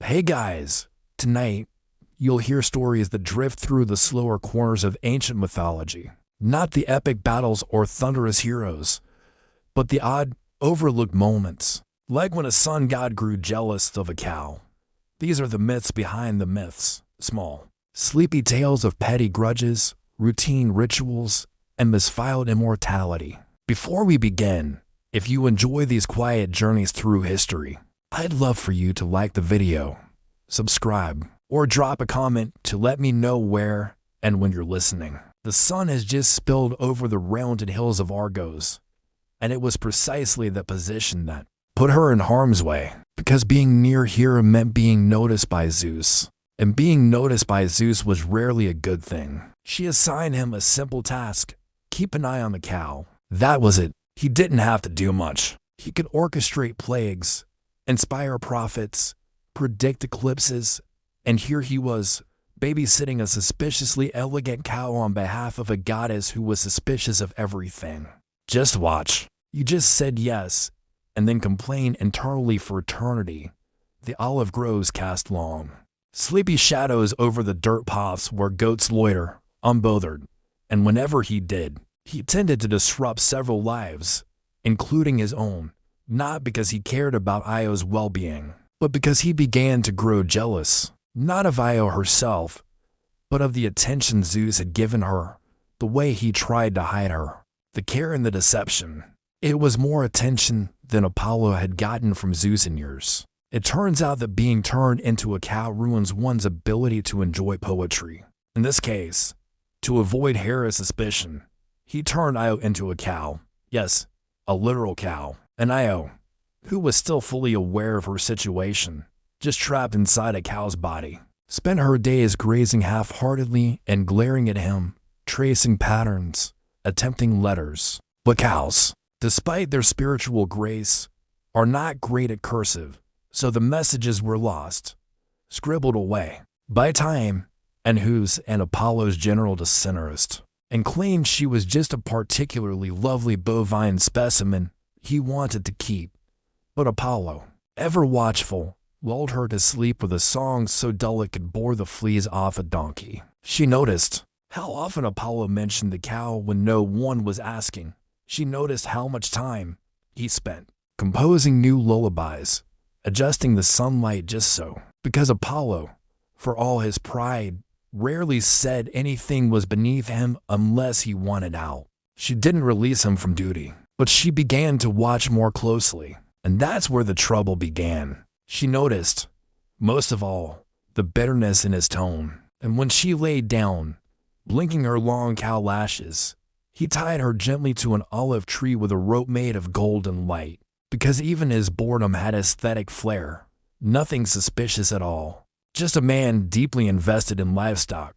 Hey guys, tonight you'll hear stories that drift through the slower corners of ancient mythology. Not the epic battles or thunderous heroes, but the odd, overlooked moments. Like when a sun god grew jealous of a cow. These are the myths behind the myths. Small, sleepy tales of petty grudges, routine rituals, and misfiled immortality. Before we begin, if you enjoy these quiet journeys through history, I'd love for you to like the video, subscribe, or drop a comment to let me know where and when you're listening. The sun has just spilled over the rounded hills of Argos, and it was precisely the position that put her in harm's way, because being near here meant being noticed by Zeus, and being noticed by Zeus was rarely a good thing. She assigned him a simple task: keep an eye on the cow. That was it. He didn't have to do much. He could orchestrate plagues, inspire prophets, predict eclipses, and here he was, babysitting a suspiciously elegant cow on behalf of a goddess who was suspicious of everything. Just watch. You just said yes, and then complain internally for eternity. The olive groves cast long, sleepy shadows over the dirt paths where goats loiter, unbothered, and whenever he did, he tended to disrupt several lives, including his own. Not because he cared about Io's well-being, but because he began to grow jealous, not of Io herself, but of the attention Zeus had given her, the way he tried to hide her, the care and the deception. It was more attention than Apollo had gotten from Zeus in years. It turns out that being turned into a cow ruins one's ability to enjoy poetry. In this case, to avoid Hera's suspicion, he turned Io into a cow. Yes, a literal cow. And Io, who was still fully aware of her situation, just trapped inside a cow's body, spent her days grazing half-heartedly and glaring at him, tracing patterns, attempting letters. But cows, despite their spiritual grace, are not great at cursive, so the messages were lost, scribbled away by time and whose and Apollo's general discenterist, and claimed she was just a particularly lovely bovine specimen he wanted to keep. But Apollo, ever watchful, lulled her to sleep with a song so dull it could bore the fleas off a donkey. She noticed how often Apollo mentioned the cow when no one was asking. She noticed how much time he spent composing new lullabies, adjusting the sunlight just so, because Apollo, for all his pride, rarely said anything was beneath him unless he wanted out. She didn't release him from duty, but she began to watch more closely, and that's where the trouble began. She noticed, most of all, the bitterness in his tone, and when she laid down, blinking her long cow lashes, he tied her gently to an olive tree with a rope made of golden light, because even his boredom had aesthetic flair, nothing suspicious at all, just a man deeply invested in livestock.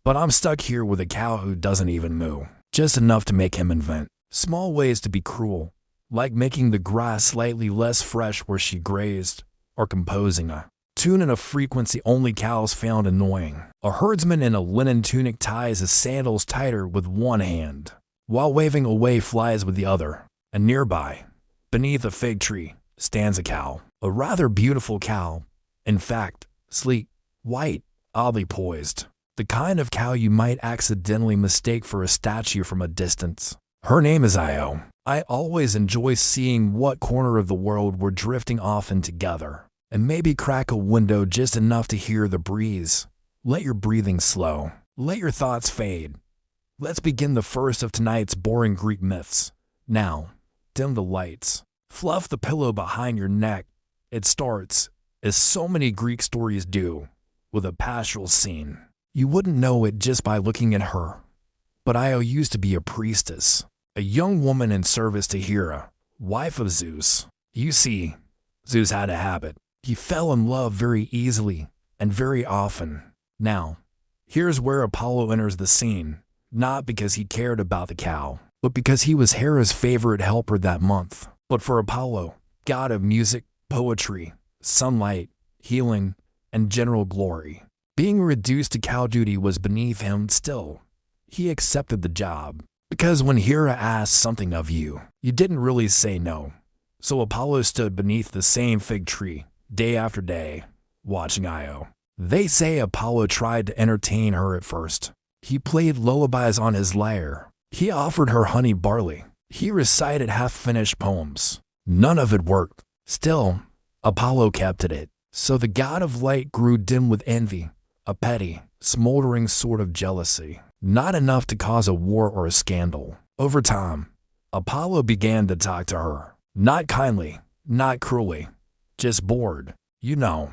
But I'm stuck here with a cow who doesn't even moo, just enough to make him invent small ways to be cruel, like making the grass slightly less fresh where she grazed, or composing a tune in a frequency only cows found annoying. A herdsman in a linen tunic ties his sandals tighter with one hand, while waving away flies with the other. And nearby, beneath a fig tree, stands a cow, a rather beautiful cow, in fact, sleek, white, oddly poised, the kind of cow you might accidentally mistake for a statue from a distance. Her name is Io. I always enjoy seeing what corner of the world we're drifting off in together, and maybe crack a window just enough to hear the breeze. Let your breathing slow. Let your thoughts fade. Let's begin the first of tonight's boring Greek myths. Now, dim the lights. Fluff the pillow behind your neck. It starts, as so many Greek stories do, with a pastoral scene. You wouldn't know it just by looking at her, but Io used to be a priestess, a young woman in service to Hera, wife of Zeus. You see, Zeus had a habit. He fell in love very easily and very often. Now, here's where Apollo enters the scene, not because he cared about the cow, but because he was Hera's favorite helper that month. But for Apollo, god of music, poetry, sunlight, healing, and general glory, being reduced to cow duty was beneath him still. He accepted the job, because when Hera asked something of you, you didn't really say no. So Apollo stood beneath the same fig tree, day after day, watching Io. They say Apollo tried to entertain her at first. He played lullabies on his lyre. He offered her honey barley. He recited half-finished poems. None of it worked. Still, Apollo kept at it. So the god of light grew dim with envy, a petty, smoldering sort of jealousy. Not enough to cause a war or a scandal. Over time, Apollo began to talk to her. Not kindly, not cruelly, just bored. You know,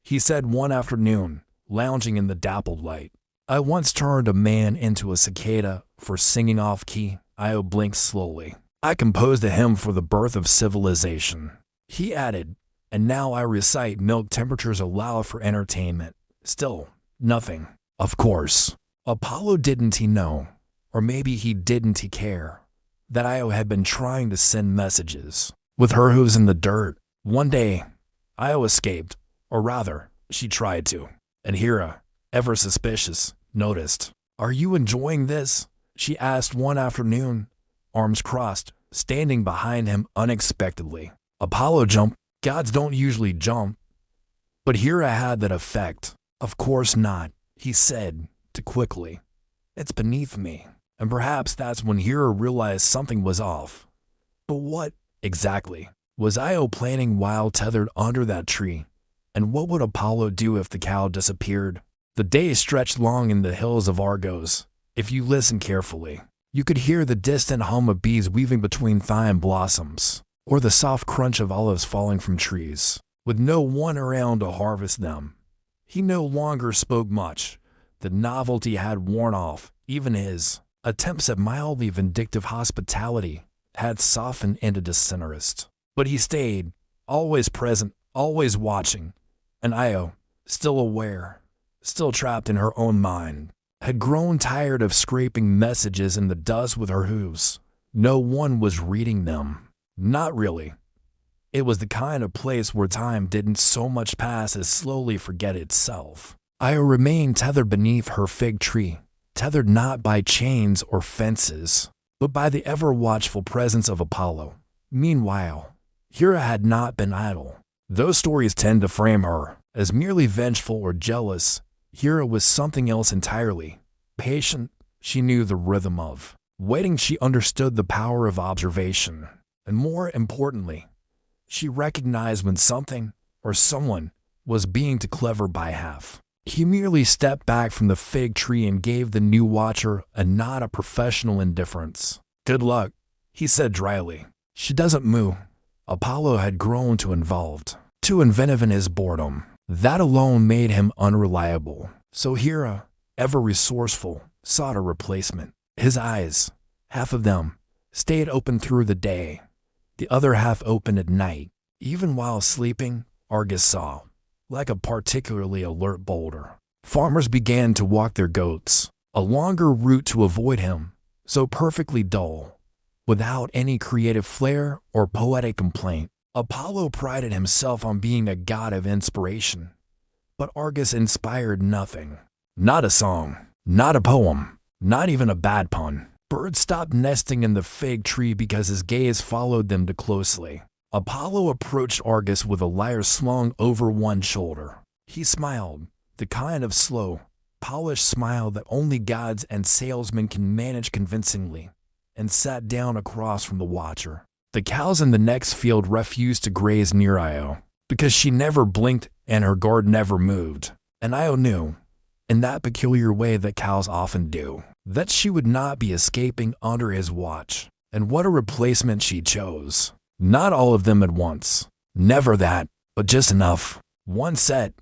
he said one afternoon, lounging in the dappled light. I once turned a man into a cicada for singing off-key. Io blinked slowly. I composed a hymn for the birth of civilization. He added, and now I recite milk temperatures allow for entertainment. Still, nothing. Of course. Apollo didn't he know, or maybe he didn't he care, that Io had been trying to send messages. With her hooves in the dirt, one day, Io escaped, or rather, she tried to. And Hera, ever suspicious, noticed. Are you enjoying this? She asked one afternoon, arms crossed, standing behind him unexpectedly. Apollo jumped. Gods don't usually jump. But Hera had that effect. Of course not, he said, too quickly. It's beneath me. And perhaps that's when Hera realized something was off. But what, exactly, was Io planning while tethered under that tree? And what would Apollo do if the cow disappeared? The day stretched long in the hills of Argos. If you listen carefully, you could hear the distant hum of bees weaving between thyme blossoms, or the soft crunch of olives falling from trees. With no one around to harvest them, he no longer spoke much. The novelty had worn off. Even his attempts at mildly vindictive hospitality had softened into disinterest. But he stayed, always present, always watching. And Io, still aware, still trapped in her own mind, had grown tired of scraping messages in the dust with her hooves. No one was reading them. Not really. It was the kind of place where time didn't so much pass as slowly forget itself. Io remained tethered beneath her fig tree, tethered not by chains or fences, but by the ever-watchful presence of Apollo. Meanwhile, Hera had not been idle. Those stories tend to frame her as merely vengeful or jealous. Hera was something else entirely. Patient, she knew the rhythm of. Waiting, she understood the power of observation. And more importantly, she recognized when something or someone was being too clever by half. He merely stepped back from the fig tree and gave the new watcher a nod of professional indifference. Good luck, he said dryly. She doesn't moo. Apollo had grown too involved, too inventive in his boredom. That alone made him unreliable. So Hera, ever resourceful, sought a replacement. His eyes, half of them, stayed open through the day. The other half open at night. Even while sleeping, Argus saw, like a particularly alert boulder. Farmers began to walk their goats, a longer route to avoid him, so perfectly dull, without any creative flair or poetic complaint. Apollo prided himself on being a god of inspiration, but Argus inspired nothing. Not a song, not a poem, not even a bad pun. Birds stopped nesting in the fig tree because his gaze followed them too closely. Apollo approached Argus with a lyre slung over one shoulder. He smiled, the kind of slow, polished smile that only gods and salesmen can manage convincingly, and sat down across from the watcher. The cows in the next field refused to graze near Io, because she never blinked and her guard never moved. And Io knew, in that peculiar way that cows often do, that she would not be escaping under his watch. And what a replacement she chose. Not all of them at once. Never that, but just enough. One set,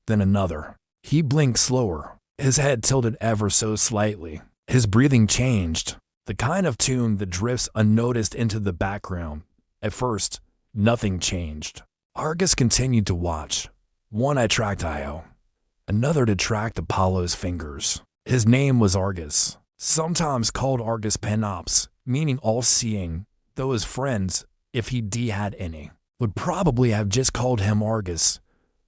then another. He blinked slower, his head tilted ever so slightly. His breathing changed, the kind of tune that drifts unnoticed into the background. At first, nothing changed. Argus continued to watch. One eye tracked Io, another to track Apollo's fingers. His name was Argus, sometimes called Argus Panops, meaning all-seeing, though his friends, if he had any, would probably have just called him Argus,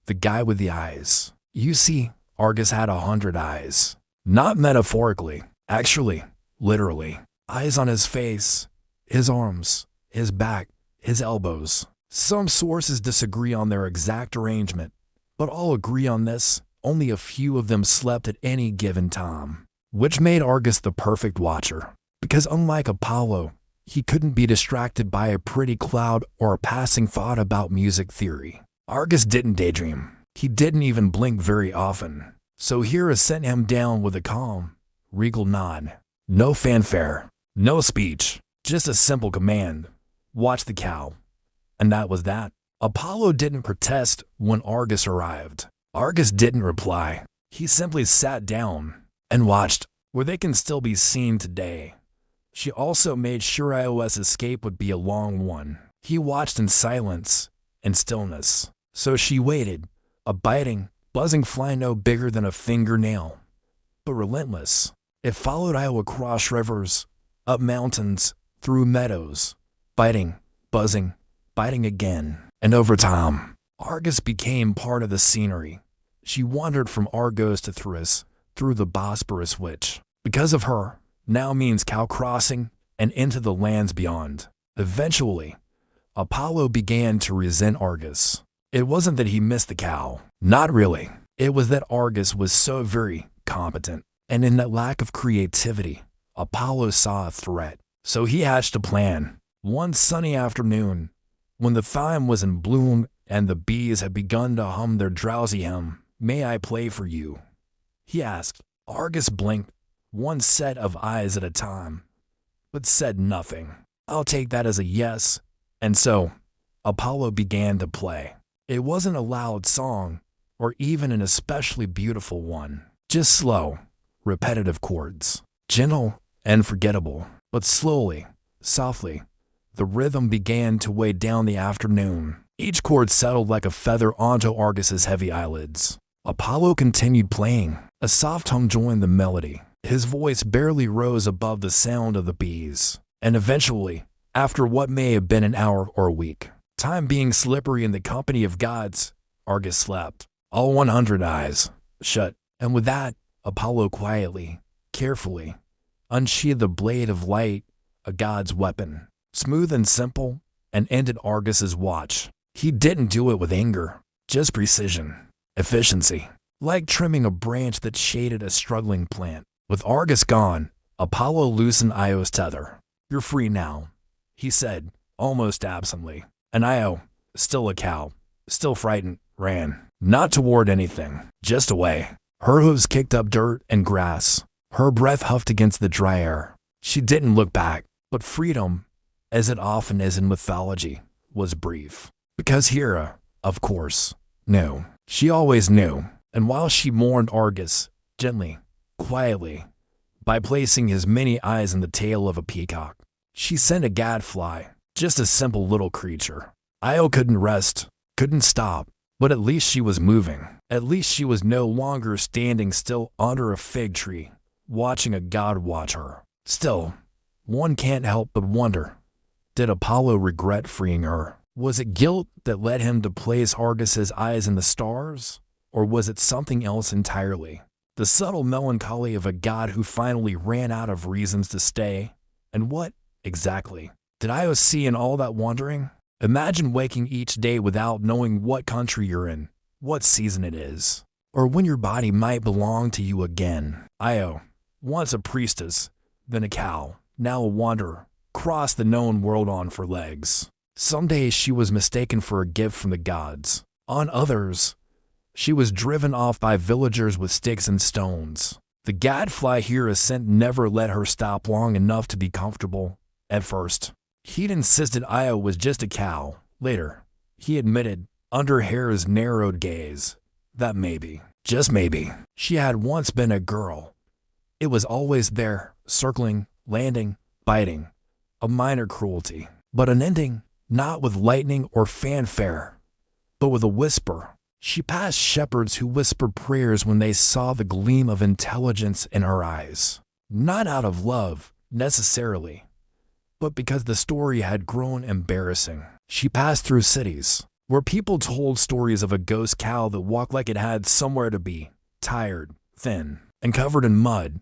the guy with the eyes. You see, Argus had 100 eyes. Not metaphorically, actually, literally. Eyes on his face, his arms, his back, his elbows. Some sources disagree on their exact arrangement, But all agree on this, only a few of them slept at any given time, which made Argus the perfect watcher. Because unlike Apollo, he couldn't be distracted by a pretty cloud or a passing thought about music theory. Argus didn't daydream. He didn't even blink very often. So Hera sent him down with a calm, regal nod. No fanfare, no speech, just a simple command. Watch the cow. And that was that. Apollo didn't protest when Argus arrived. Argus didn't reply. He simply sat down and watched, where they can still be seen today. She also made sure Io's escape would be a long one. He watched in silence and stillness. So she waited, a biting, buzzing fly no bigger than a fingernail, but relentless. It followed Io across rivers, up mountains, through meadows, biting, buzzing, biting again. And over time, Argus became part of the scenery. She wandered from Argos to Thrace, through the Bosporus, which, because of her, now means cow crossing and into the lands beyond. Eventually, Apollo began to resent Argus. It wasn't that he missed the cow. Not really. It was that Argus was so very competent, and in that lack of creativity, Apollo saw a threat. So he hatched a plan. One sunny afternoon, when the thyme was in bloom and the bees had begun to hum their drowsy hymn, "May I play for you?" he asked. Argus blinked, one set of eyes at a time, but said nothing. I'll take that as a yes. And so, Apollo began to play. It wasn't a loud song, or even an especially beautiful one. Just slow, repetitive chords. Gentle and forgettable, but slowly, softly, the rhythm began to weigh down the afternoon. Each chord settled like a feather onto Argus's heavy eyelids. Apollo continued playing. A soft hum joined the melody. His voice barely rose above the sound of the bees. And eventually, after what may have been an hour or a week, time being slippery in the company of gods, Argus slept. All 100 eyes shut. And with that, Apollo quietly, carefully, unsheathed the blade of light, a god's weapon, smooth and simple, and ended Argus's watch. He didn't do it with anger, just precision, efficiency, like trimming a branch that shaded a struggling plant. With Argus gone, Apollo loosened Io's tether. "You're free now," he said, almost absently. And Io, still a cow, still frightened, ran. Not toward anything, just away. Her hooves kicked up dirt and grass. Her breath huffed against the dry air. She didn't look back, but freedom, as it often is in mythology, was brief. Because Hera, of course, knew. She always knew. And while she mourned Argus, gently, quietly, by placing his many eyes in the tail of a peacock, she sent a gadfly, just a simple little creature. Io couldn't rest, couldn't stop, but at least she was moving. At least she was no longer standing still under a fig tree, watching a god watch her. Still, one can't help but wonder, did Apollo regret freeing her? Was it guilt that led him to place Argus's eyes in the stars? Or was it something else entirely? The subtle melancholy of a god who finally ran out of reasons to stay? And what, exactly, did Io see in all that wandering? Imagine waking each day without knowing what country you're in, what season it is, or when your body might belong to you again. Io, once a priestess, then a cow, now a wanderer, crossed the known world on four legs. Some days she was mistaken for a gift from the gods. On others, she was driven off by villagers with sticks and stones. The gadfly Hera sent never let her stop long enough to be comfortable. At first, he'd insisted Io was just a cow. Later, he admitted, under Hera's narrowed gaze, that maybe, just maybe, she had once been a girl. It was always there, circling, landing, biting. A minor cruelty, but an ending, not with lightning or fanfare, but with a whisper. She passed shepherds who whispered prayers when they saw the gleam of intelligence in her eyes. Not out of love, necessarily, but because the story had grown embarrassing. She passed through cities, where people told stories of a ghost cow that walked like it had somewhere to be, tired, thin, and covered in mud,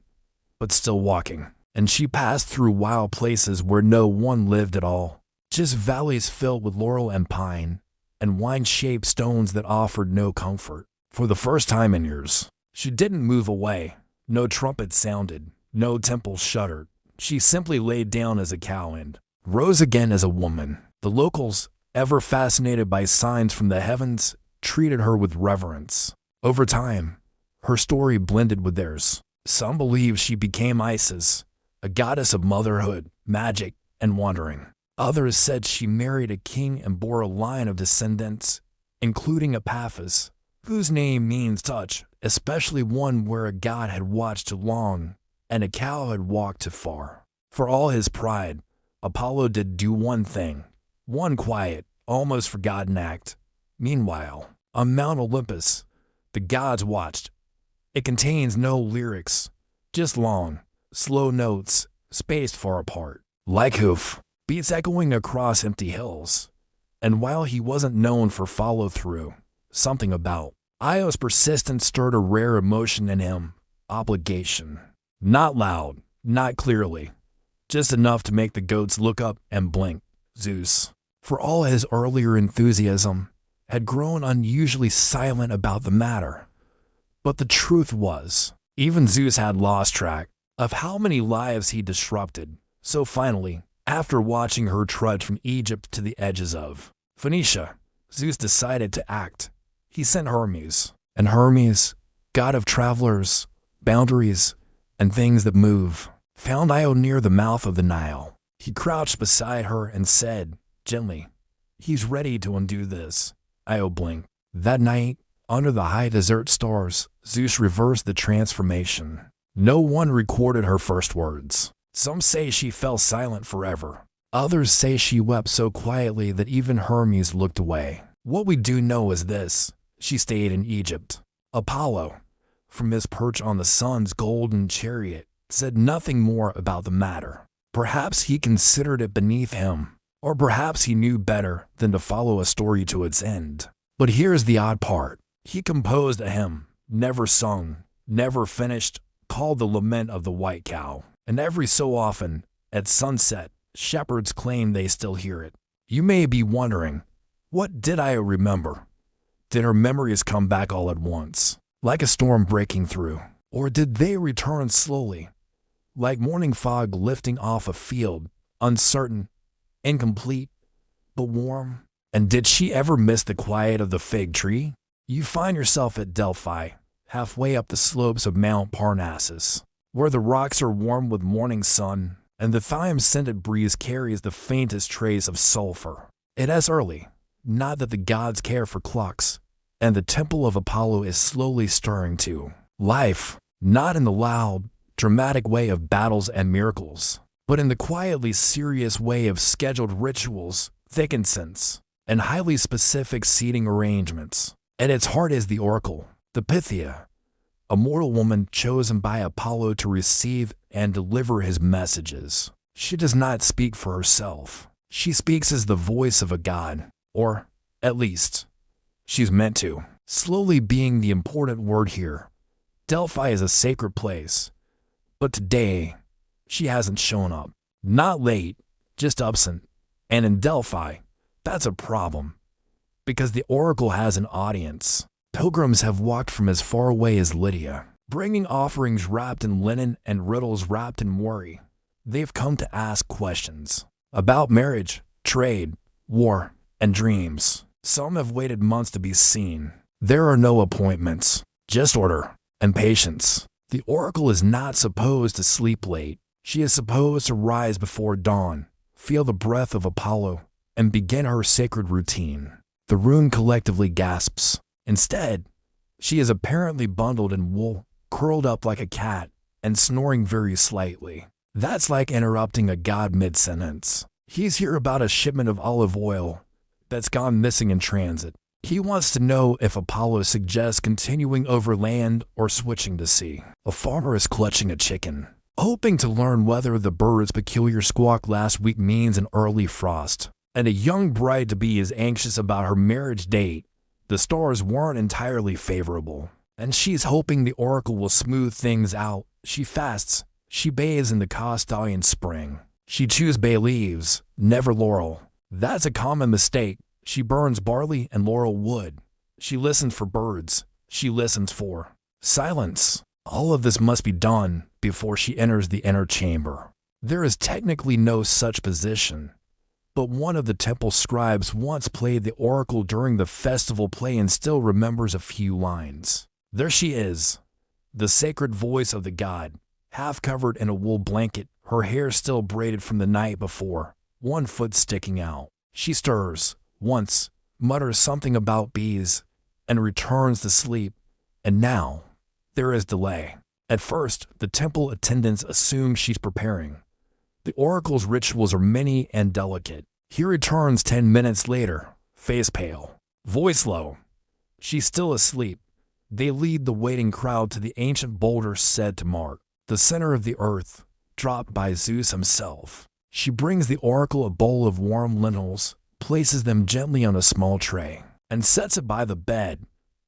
but still walking. And she passed through wild places where no one lived at all, just valleys filled with laurel and pine, and wine-shaped stones that offered no comfort. For the first time in years, she didn't move away. No trumpet sounded, no temple shuddered. She simply laid down as a cow and rose again as a woman. The locals, ever fascinated by signs from the heavens, treated her with reverence. Over time, her story blended with theirs. Some believe she became Isis, a goddess of motherhood, magic, and wandering. Others said she married a king and bore a line of descendants, including Epaphras, whose name means touch, especially one where a god had watched too long and a cow had walked too far. For all his pride, Apollo did do one thing, one quiet, almost forgotten act. Meanwhile, on Mount Olympus, the gods watched. It contains no lyrics, just long, slow notes, spaced far apart, like hoof beats echoing across empty hills. And while he wasn't known for follow-through, something about Io's persistence stirred a rare emotion in him, obligation. Not loud, not clearly, just enough to make the goats look up and blink. Zeus, for all his earlier enthusiasm, had grown unusually silent about the matter. But the truth was, even Zeus had lost track of how many lives he disrupted. So finally, after watching her trudge from Egypt to the edges of Phoenicia, Zeus decided to act. He sent Hermes, and Hermes, god of travelers, boundaries, and things that move, found Io near the mouth of the Nile. He crouched beside her and said, gently, "He's ready to undo this." Io blinked. That night, under the high desert stars, Zeus reversed the transformation. No one recorded her first words. Some say she fell silent forever. Others say she wept so quietly that even Hermes looked away. What we do know is this: she stayed in Egypt. Apollo, from his perch on the sun's golden chariot, said nothing more about the matter. Perhaps he considered it beneath him, or perhaps he knew better than to follow a story to its end. But here's the odd part. He composed a hymn, never sung, never finished, called the Lament of the White Cow. And every so often, at sunset, shepherds claim they still hear it. You may be wondering, what did Io remember? Did her memories come back all at once, like a storm breaking through? Or did they return slowly, like morning fog lifting off a field, uncertain, incomplete, but warm? And did she ever miss the quiet of the fig tree? You find yourself at Delphi, halfway up the slopes of Mount Parnassus, where the rocks are warm with morning sun, and the thyme-scented breeze carries the faintest trace of sulfur. It is early, not that the gods care for clocks, and the temple of Apollo is slowly stirring to life, not in the loud, dramatic way of battles and miracles, but in the quietly serious way of scheduled rituals, thick incense, and highly specific seating arrangements. At its heart is the oracle, the Pythia, a mortal woman chosen by Apollo to receive and deliver his messages. She does not speak for herself. She speaks as the voice of a god, or, at least, she's meant to. Slowly being the important word here. Delphi is a sacred place, but today, she hasn't shown up. Not late, just absent. And in Delphi, that's a problem, because the oracle has an audience. Pilgrims have walked from as far away as Lydia, bringing offerings wrapped in linen and riddles wrapped in worry. They've come to ask questions about marriage, trade, war, and dreams. Some have waited months to be seen. There are no appointments, just order and patience. The oracle is not supposed to sleep late. She is supposed to rise before dawn, feel the breath of Apollo, and begin her sacred routine. The rune collectively gasps. Instead, she is apparently bundled in wool, curled up like a cat, and snoring very slightly. That's like interrupting a god mid-sentence. He's here about a shipment of olive oil that's gone missing in transit. He wants to know if Apollo suggests continuing over land or switching to sea. A farmer is clutching a chicken, hoping to learn whether the bird's peculiar squawk last week means an early frost. And a young bride-to-be is anxious about her marriage date. The stars weren't entirely favorable, and she's hoping the oracle will smooth things out. She fasts. She bathes in the Castalian spring. She chews bay leaves, never laurel. That's a common mistake. She burns barley and laurel wood. She listens for birds. She listens for silence. All of this must be done before she enters the inner chamber. There is technically no such position, but one of the temple scribes once played the oracle during the festival play and still remembers a few lines. There she is, the sacred voice of the god, half covered in a wool blanket, her hair still braided from the night before, one foot sticking out. She stirs once, mutters something about bees, and returns to sleep. And now, there is delay. At first, the temple attendants assume she's preparing. The oracle's rituals are many and delicate. He returns 10 minutes later, face pale, voice low. She's still asleep. They lead the waiting crowd to the ancient boulder said to mark the center of the earth, dropped by Zeus himself. She brings the oracle a bowl of warm lentils, places them gently on a small tray, and sets it by the bed.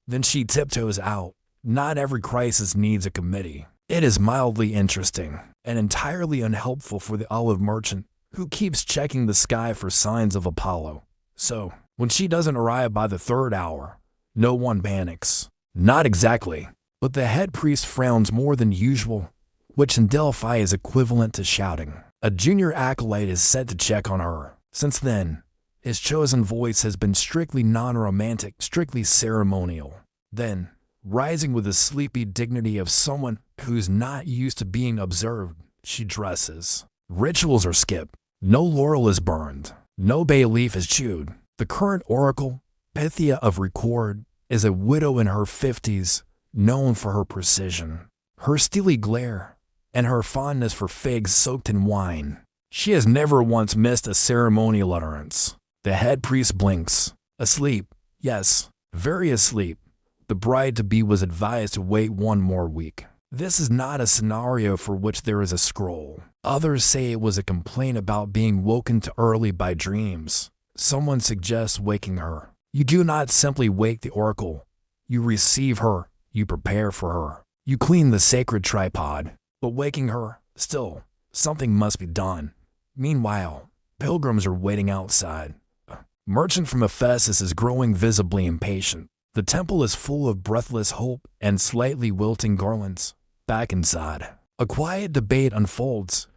Then she tiptoes out. Not every crisis needs a committee. It is mildly interesting and entirely unhelpful for the olive merchant who keeps checking the sky for signs of Apollo. So, when she doesn't arrive by the third hour, no one panics. Not exactly, but the head priest frowns more than usual, which in Delphi is equivalent to shouting. A junior acolyte is set to check on her. Since then, his chosen voice has been strictly non-romantic, strictly ceremonial. Then, rising with the sleepy dignity of someone who's not used to being observed, she dresses. Rituals are skipped. No laurel is burned. No bay leaf is chewed. The current oracle, Pythia of Record, is a widow in her 50s, known for her precision, her steely glare, and her fondness for figs soaked in wine. She has never once missed a ceremonial utterance. The head priest blinks. Asleep, yes, very asleep. The bride-to-be was advised to wait one more week. This is not a scenario for which there is a scroll. Others say it was a complaint about being woken too early by dreams. Someone suggests waking her. You do not simply wake the oracle. You receive her. You prepare for her. You clean the sacred tripod. But waking her, still, something must be done. Meanwhile, pilgrims are waiting outside. A merchant from Ephesus is growing visibly impatient. The temple is full of breathless hope and slightly wilting garlands. Back inside, a quiet debate unfolds.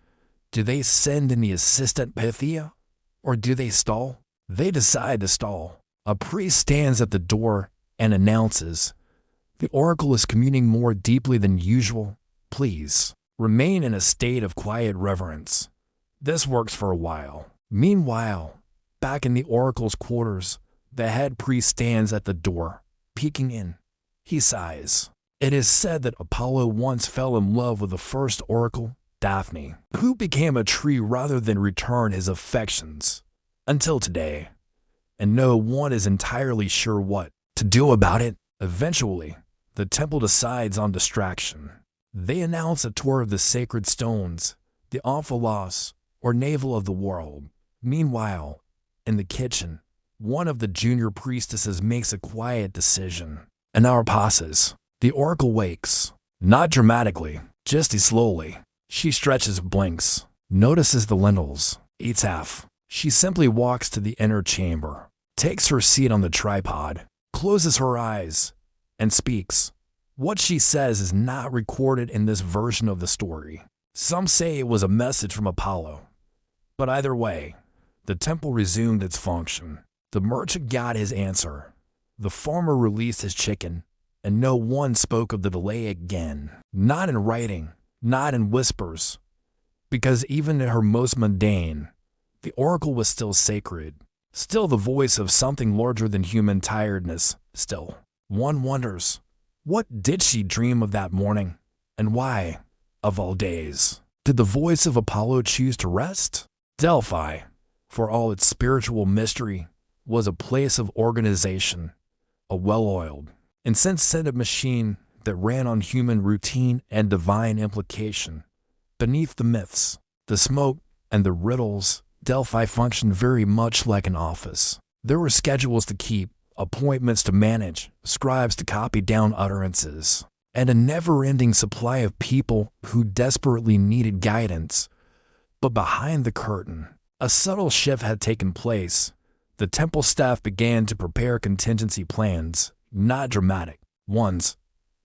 Do they send in the assistant Pythia, or do they stall? They decide to stall. A priest stands at the door and announces, "The oracle is communing more deeply than usual. Please, remain in a state of quiet reverence." This works for a while. Meanwhile, back in the oracle's quarters, the head priest stands at the door, peeking in. He sighs. It is said that Apollo once fell in love with the first oracle, Daphne, who became a tree rather than return his affections. Until today. And no one is entirely sure what to do about it. Eventually, the temple decides on distraction. They announce a tour of the sacred stones, the omphalos, or navel of the world. Meanwhile, in the kitchen, one of the junior priestesses makes a quiet decision. An hour passes. The oracle wakes. Not dramatically, just slowly. She stretches, blinks, notices the lentils, eats half. She simply walks to the inner chamber, takes her seat on the tripod, closes her eyes, and speaks. What she says is not recorded in this version of the story. Some say it was a message from Apollo. But either way, the temple resumed its function. The merchant got his answer. The farmer released his chicken, and no one spoke of the delay again. Not in writing, not in whispers, because even in her most mundane, the oracle was still sacred, still the voice of something larger than human tiredness, still. One wonders, what did she dream of that morning? And why, of all days, did the voice of Apollo choose to rest? Delphi, for all its spiritual mystery, was a place of organization, a well-oiled, insensitive machine that ran on human routine and divine implication. Beneath the myths, the smoke, and the riddles, Delphi functioned very much like an office. There were schedules to keep, appointments to manage, scribes to copy down utterances, and a never-ending supply of people who desperately needed guidance. But behind the curtain, a subtle shift had taken place. The temple staff began to prepare contingency plans, not dramatic ones,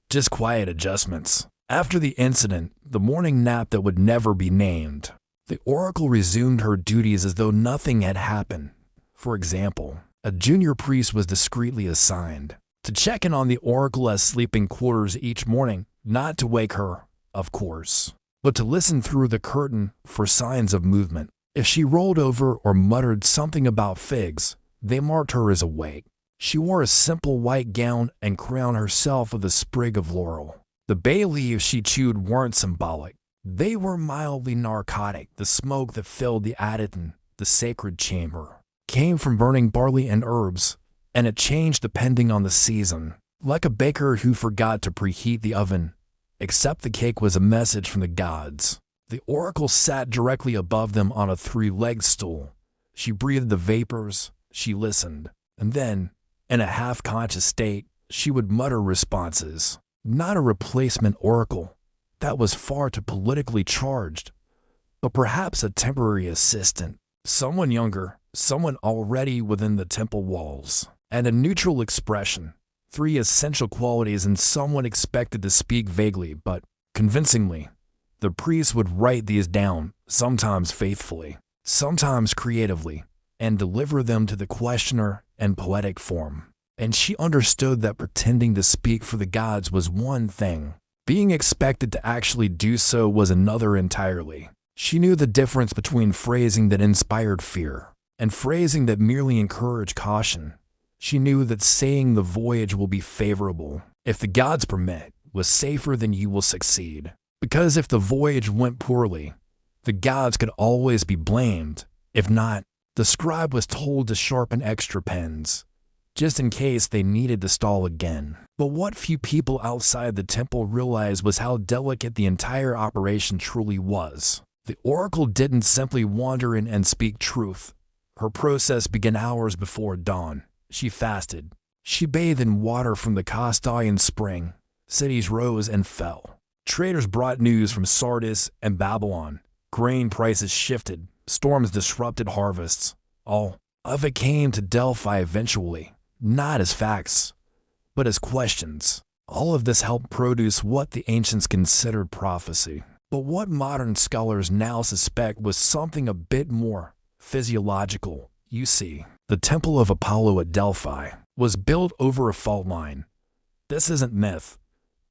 just quiet adjustments. After the incident, the morning nap that would never be named, the oracle resumed her duties as though nothing had happened. For example, a junior priest was discreetly assigned to check in on the oracle as sleeping quarters each morning, not to wake her, of course, but to listen through the curtain for signs of movement. If she rolled over or muttered something about figs, they marked her as awake. She wore a simple white gown and crowned herself with a sprig of laurel. The bay leaves she chewed weren't symbolic. They were mildly narcotic. The smoke that filled the adyton, the sacred chamber, came from burning barley and herbs, and it changed depending on the season. Like a baker who forgot to preheat the oven, except the cake was a message from the gods. The oracle sat directly above them on a three-legged stool. She breathed the vapors, she listened, and then, in a half-conscious state, she would mutter responses. Not a replacement oracle. That was far too politically charged. But perhaps a temporary assistant. Someone younger, someone already within the temple walls. And a neutral expression. 3 essential qualities in someone expected to speak vaguely but convincingly. The priest would write these down, sometimes faithfully, sometimes creatively, and deliver them to the questioner in poetic form. And she understood that pretending to speak for the gods was one thing. Being expected to actually do so was another entirely. She knew the difference between phrasing that inspired fear and phrasing that merely encouraged caution. She knew that saying the voyage will be favorable, if the gods permit, was safer than you will succeed. Because if the voyage went poorly, the gods could always be blamed. If not, the scribe was told to sharpen extra pens, just in case they needed to stall again. But what few people outside the temple realized was how delicate the entire operation truly was. The oracle didn't simply wander in and speak truth. Her process began hours before dawn. She fasted. She bathed in water from the Castalian spring. Cities rose and fell. Traders brought news from Sardis and Babylon. Grain prices shifted. Storms disrupted harvests. All of it came to Delphi eventually, not as facts, but as questions. All of this helped produce what the ancients considered prophecy. But what modern scholars now suspect was something a bit more physiological. You see, the Temple of Apollo at Delphi was built over a fault line. This isn't myth.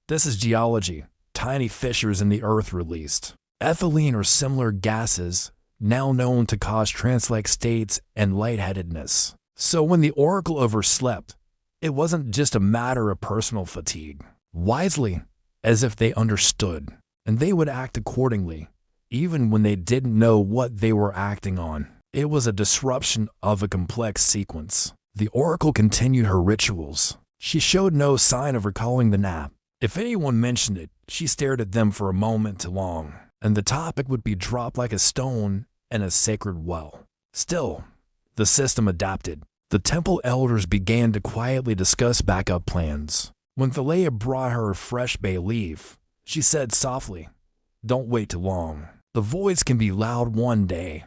This is geology. Tiny fissures in the earth released ethylene or similar gases, now known to cause trance-like states and lightheadedness. So when the oracle overslept, it wasn't just a matter of personal fatigue. Wisely, as if they understood, and they would act accordingly, even when they didn't know what they were acting on. It was a disruption of a complex sequence. The oracle continued her rituals. She showed no sign of recalling the nap. If anyone mentioned it, she stared at them for a moment too long, and the topic would be dropped like a stone in a sacred well. Still, the system adapted. The temple elders began to quietly discuss backup plans. When Thaleia brought her a fresh bay leaf, she said softly, "Don't wait too long. The voice can be loud one day."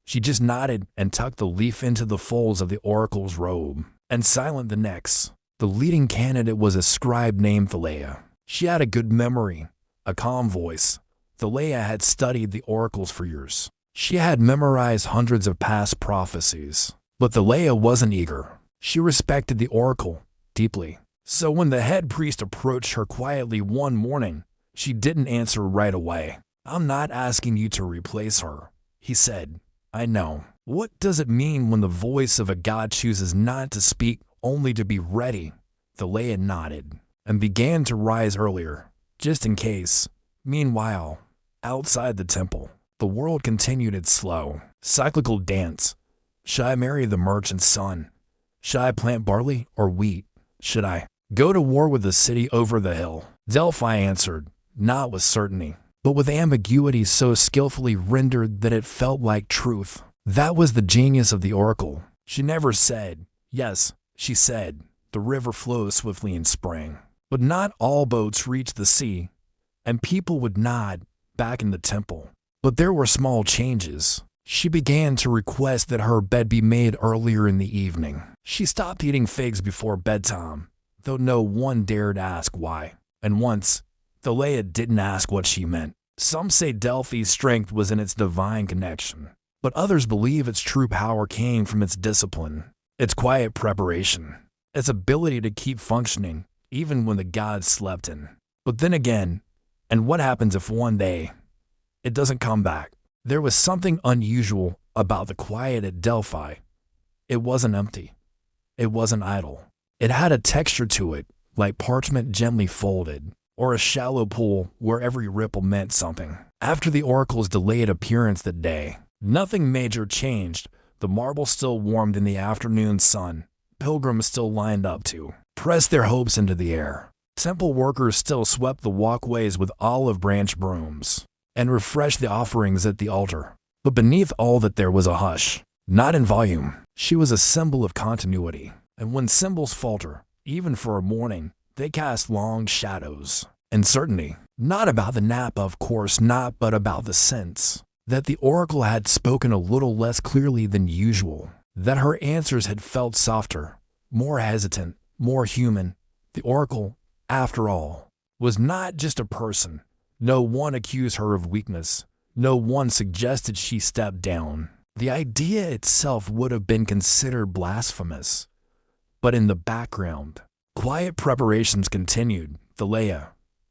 She just nodded and tucked the leaf into the folds of the oracle's robe, and silent the next. The leading candidate was a scribe named Thaleia. She had a good memory, a calm voice. Thaleia had studied the oracles for years. She had memorized hundreds of past prophecies. But Thaleia wasn't eager. She respected the oracle deeply. So when the head priest approached her quietly one morning, she didn't answer right away. "I'm not asking you to replace her," he said. "I know. What does it mean when the voice of a god chooses not to speak, only to be ready?" Thaleia nodded and began to rise earlier, just in case. Meanwhile, outside the temple, the world continued its slow, cyclical dance. Should I marry the merchant's son? Should I plant barley or wheat? Should I go to war with the city over the hill? Delphi answered, not with certainty, but with ambiguity so skillfully rendered that it felt like truth. That was the genius of the oracle. She never said, yes, she said, the river flows swiftly in spring. But not all boats reach the sea, and people would nod back in the temple. But there were small changes. She began to request that her bed be made earlier in the evening. She stopped eating figs before bedtime, though no one dared ask why. And once, the Leia didn't ask what she meant. Some say Delphi's strength was in its divine connection, but others believe its true power came from its discipline, its quiet preparation, its ability to keep functioning even when the gods slept in. But then again, and what happens if one day it doesn't come back? There was something unusual about the quiet at Delphi. It wasn't empty. It wasn't idle. It had a texture to it, like parchment gently folded, or a shallow pool where every ripple meant something. After the oracle's delayed appearance that day, nothing major changed. The marble still warmed in the afternoon sun. Pilgrims still lined up to press their hopes into the air. Temple workers still swept the walkways with olive branch brooms and refreshed the offerings at the altar. But beneath all that there was a hush, not in volume. She was a symbol of continuity. And when symbols falter, even for a morning, they cast long shadows. And certainty, not about the nap, of course not, but about the sense that the oracle had spoken a little less clearly than usual, that her answers had felt softer, more hesitant, more human. The oracle, after all, was not just a person. No one accused her of weakness. No one suggested she step down. The idea itself would have been considered blasphemous. But in the background, quiet preparations continued. The Leia,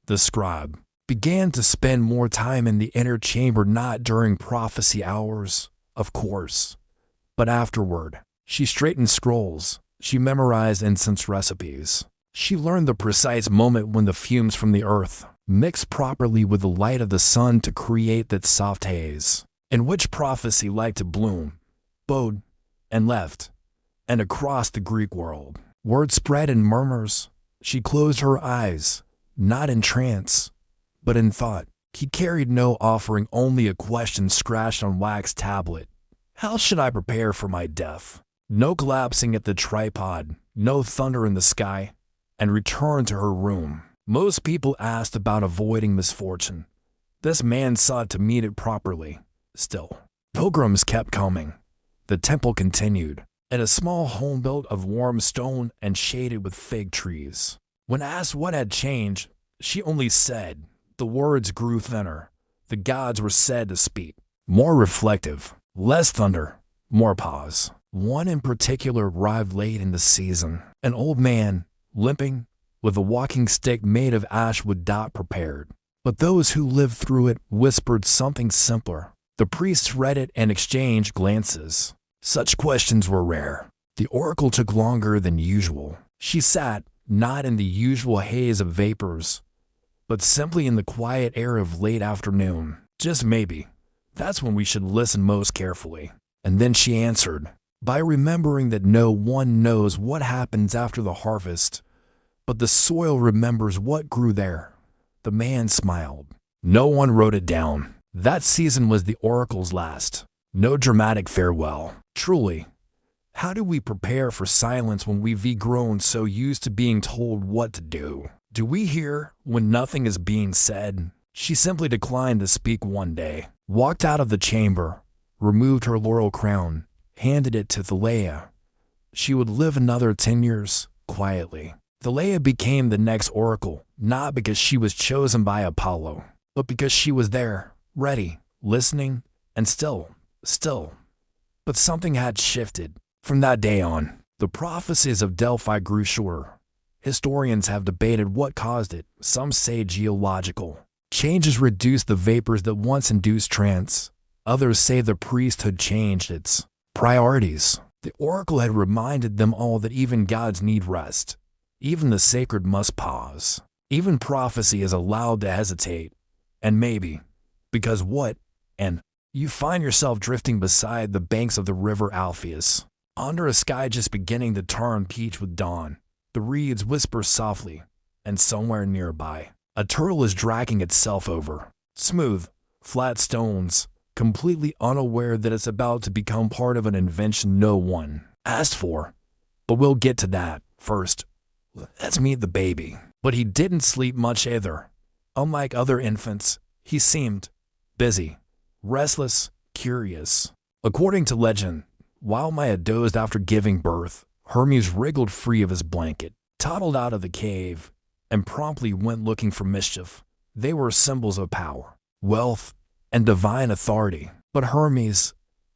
the scribe, began to spend more time in the inner chamber, not during prophecy hours, of course, but afterward. She straightened scrolls. She memorized incense recipes. She learned the precise moment when the fumes from the earth mixed properly with the light of the sun to create that soft haze in which prophecy liked to bloom, bowed, and left. And across the Greek world, word spread in murmurs. She closed her eyes, not in trance, but in thought. He carried no offering, only a question scratched on wax tablet. How should I prepare for my death? No collapsing at the tripod, no thunder in the sky, and returned to her room. Most people asked about avoiding misfortune. This man sought to meet it properly. Still, pilgrims kept coming. The temple continued, in a small home built of warm stone and shaded with fig trees. When asked what had changed, she only said, the words grew thinner. The gods were said to speak, more reflective, less thunder, more pause. One in particular arrived late in the season, an old man, limping, with a walking stick made of ashwood dot prepared. But those who lived through it whispered something simpler. The priests read it and exchanged glances. Such questions were rare. The oracle took longer than usual. She sat, not in the usual haze of vapors, but simply in the quiet air of late afternoon. Just maybe, that's when we should listen most carefully. And then she answered, by remembering that no one knows what happens after the harvest, but the soil remembers what grew there. The man smiled. No one wrote it down. That season was the oracle's last. No dramatic farewell. Truly, how do we prepare for silence when we've grown so used to being told what to do? Do we hear when nothing is being said? She simply declined to speak one day, walked out of the chamber, removed her laurel crown, handed it to the Leia. She would live another 10 years, quietly. The Leia became the next oracle, not because she was chosen by Apollo, but because she was there, ready, listening, and still. But something had shifted. From that day on, the prophecies of Delphi grew shorter. Historians have debated what caused it. Some say geological changes reduced the vapors that once induced trance. Others say the priesthood changed its priorities. The oracle had reminded them all that even gods need rest. Even the sacred must pause. Even prophecy is allowed to hesitate. And maybe, because what? And you find yourself drifting beside the banks of the river Alpheus, under a sky just beginning to turn peach with dawn. The reeds whisper softly, and somewhere nearby, a turtle is dragging itself over smooth, flat stones, completely unaware that it's about to become part of an invention no one asked for. But we'll get to that. First, let's meet the baby. But he didn't sleep much either. Unlike other infants, he seemed busy, restless, curious. According to legend, while Maya dozed after giving birth, Hermes wriggled free of his blanket, toddled out of the cave, and promptly went looking for mischief. They were symbols of power, wealth, and divine authority. But Hermes,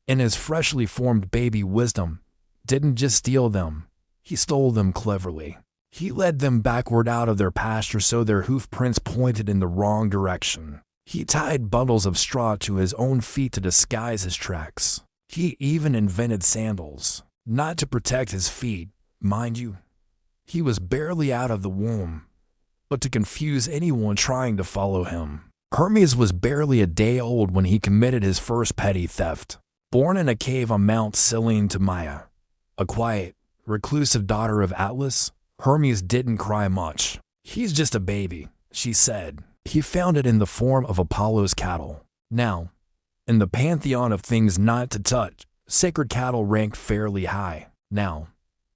in his freshly formed baby wisdom, didn't just steal them, he stole them cleverly. He led them backward out of their pasture so their hoof prints pointed in the wrong direction. He tied bundles of straw to his own feet to disguise his tracks. He even invented sandals, not to protect his feet, mind you. He was barely out of the womb, but to confuse anyone trying to follow him. Hermes was barely a day old when he committed his first petty theft. Born in a cave on Mount Selene to Maya, a quiet, reclusive daughter of Atlas, Hermes didn't cry much. "He's just a baby," she said. He found it in the form of Apollo's cattle. Now, in the pantheon of things not to touch, sacred cattle ranked fairly high. Now,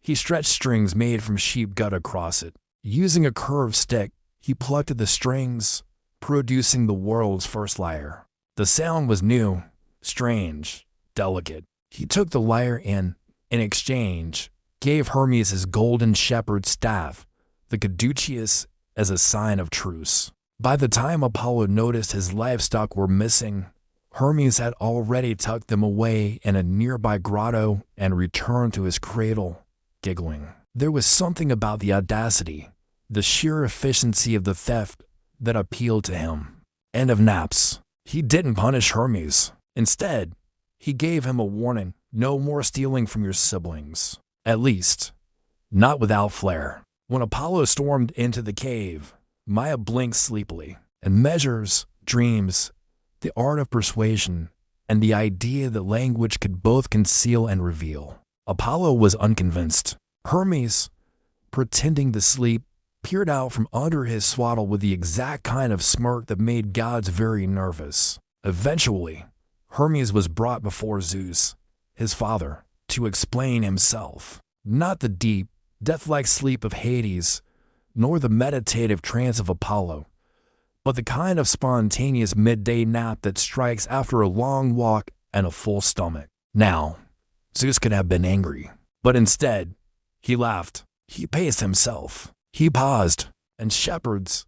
he stretched strings made from sheep gut across it. Using a curved stick, he plucked at the strings, producing the world's first lyre. The sound was new, strange, delicate. He took the lyre and, in exchange, gave Hermes his golden shepherd's staff, the caduceus, as a sign of truce. By the time Apollo noticed his livestock were missing, Hermes had already tucked them away in a nearby grotto and returned to his cradle, giggling. There was something about the audacity, the sheer efficiency of the theft that appealed to him. End of naps. He didn't punish Hermes. Instead, he gave him a warning: no more stealing from your siblings. At least, not without flair. When Apollo stormed into the cave, Maya blinked sleepily, and measures, dreams, the art of persuasion, and the idea that language could both conceal and reveal. Apollo was unconvinced. Hermes, pretending to sleep, peered out from under his swaddle with the exact kind of smirk that made gods very nervous. Eventually, Hermes was brought before Zeus, his father, to explain himself. Not the deep, death-like sleep of Hades, nor the meditative trance of Apollo, but the kind of spontaneous midday nap that strikes after a long walk and a full stomach. Now, Zeus could have been angry, but instead, he laughed. He paced himself. He paused, and shepherds,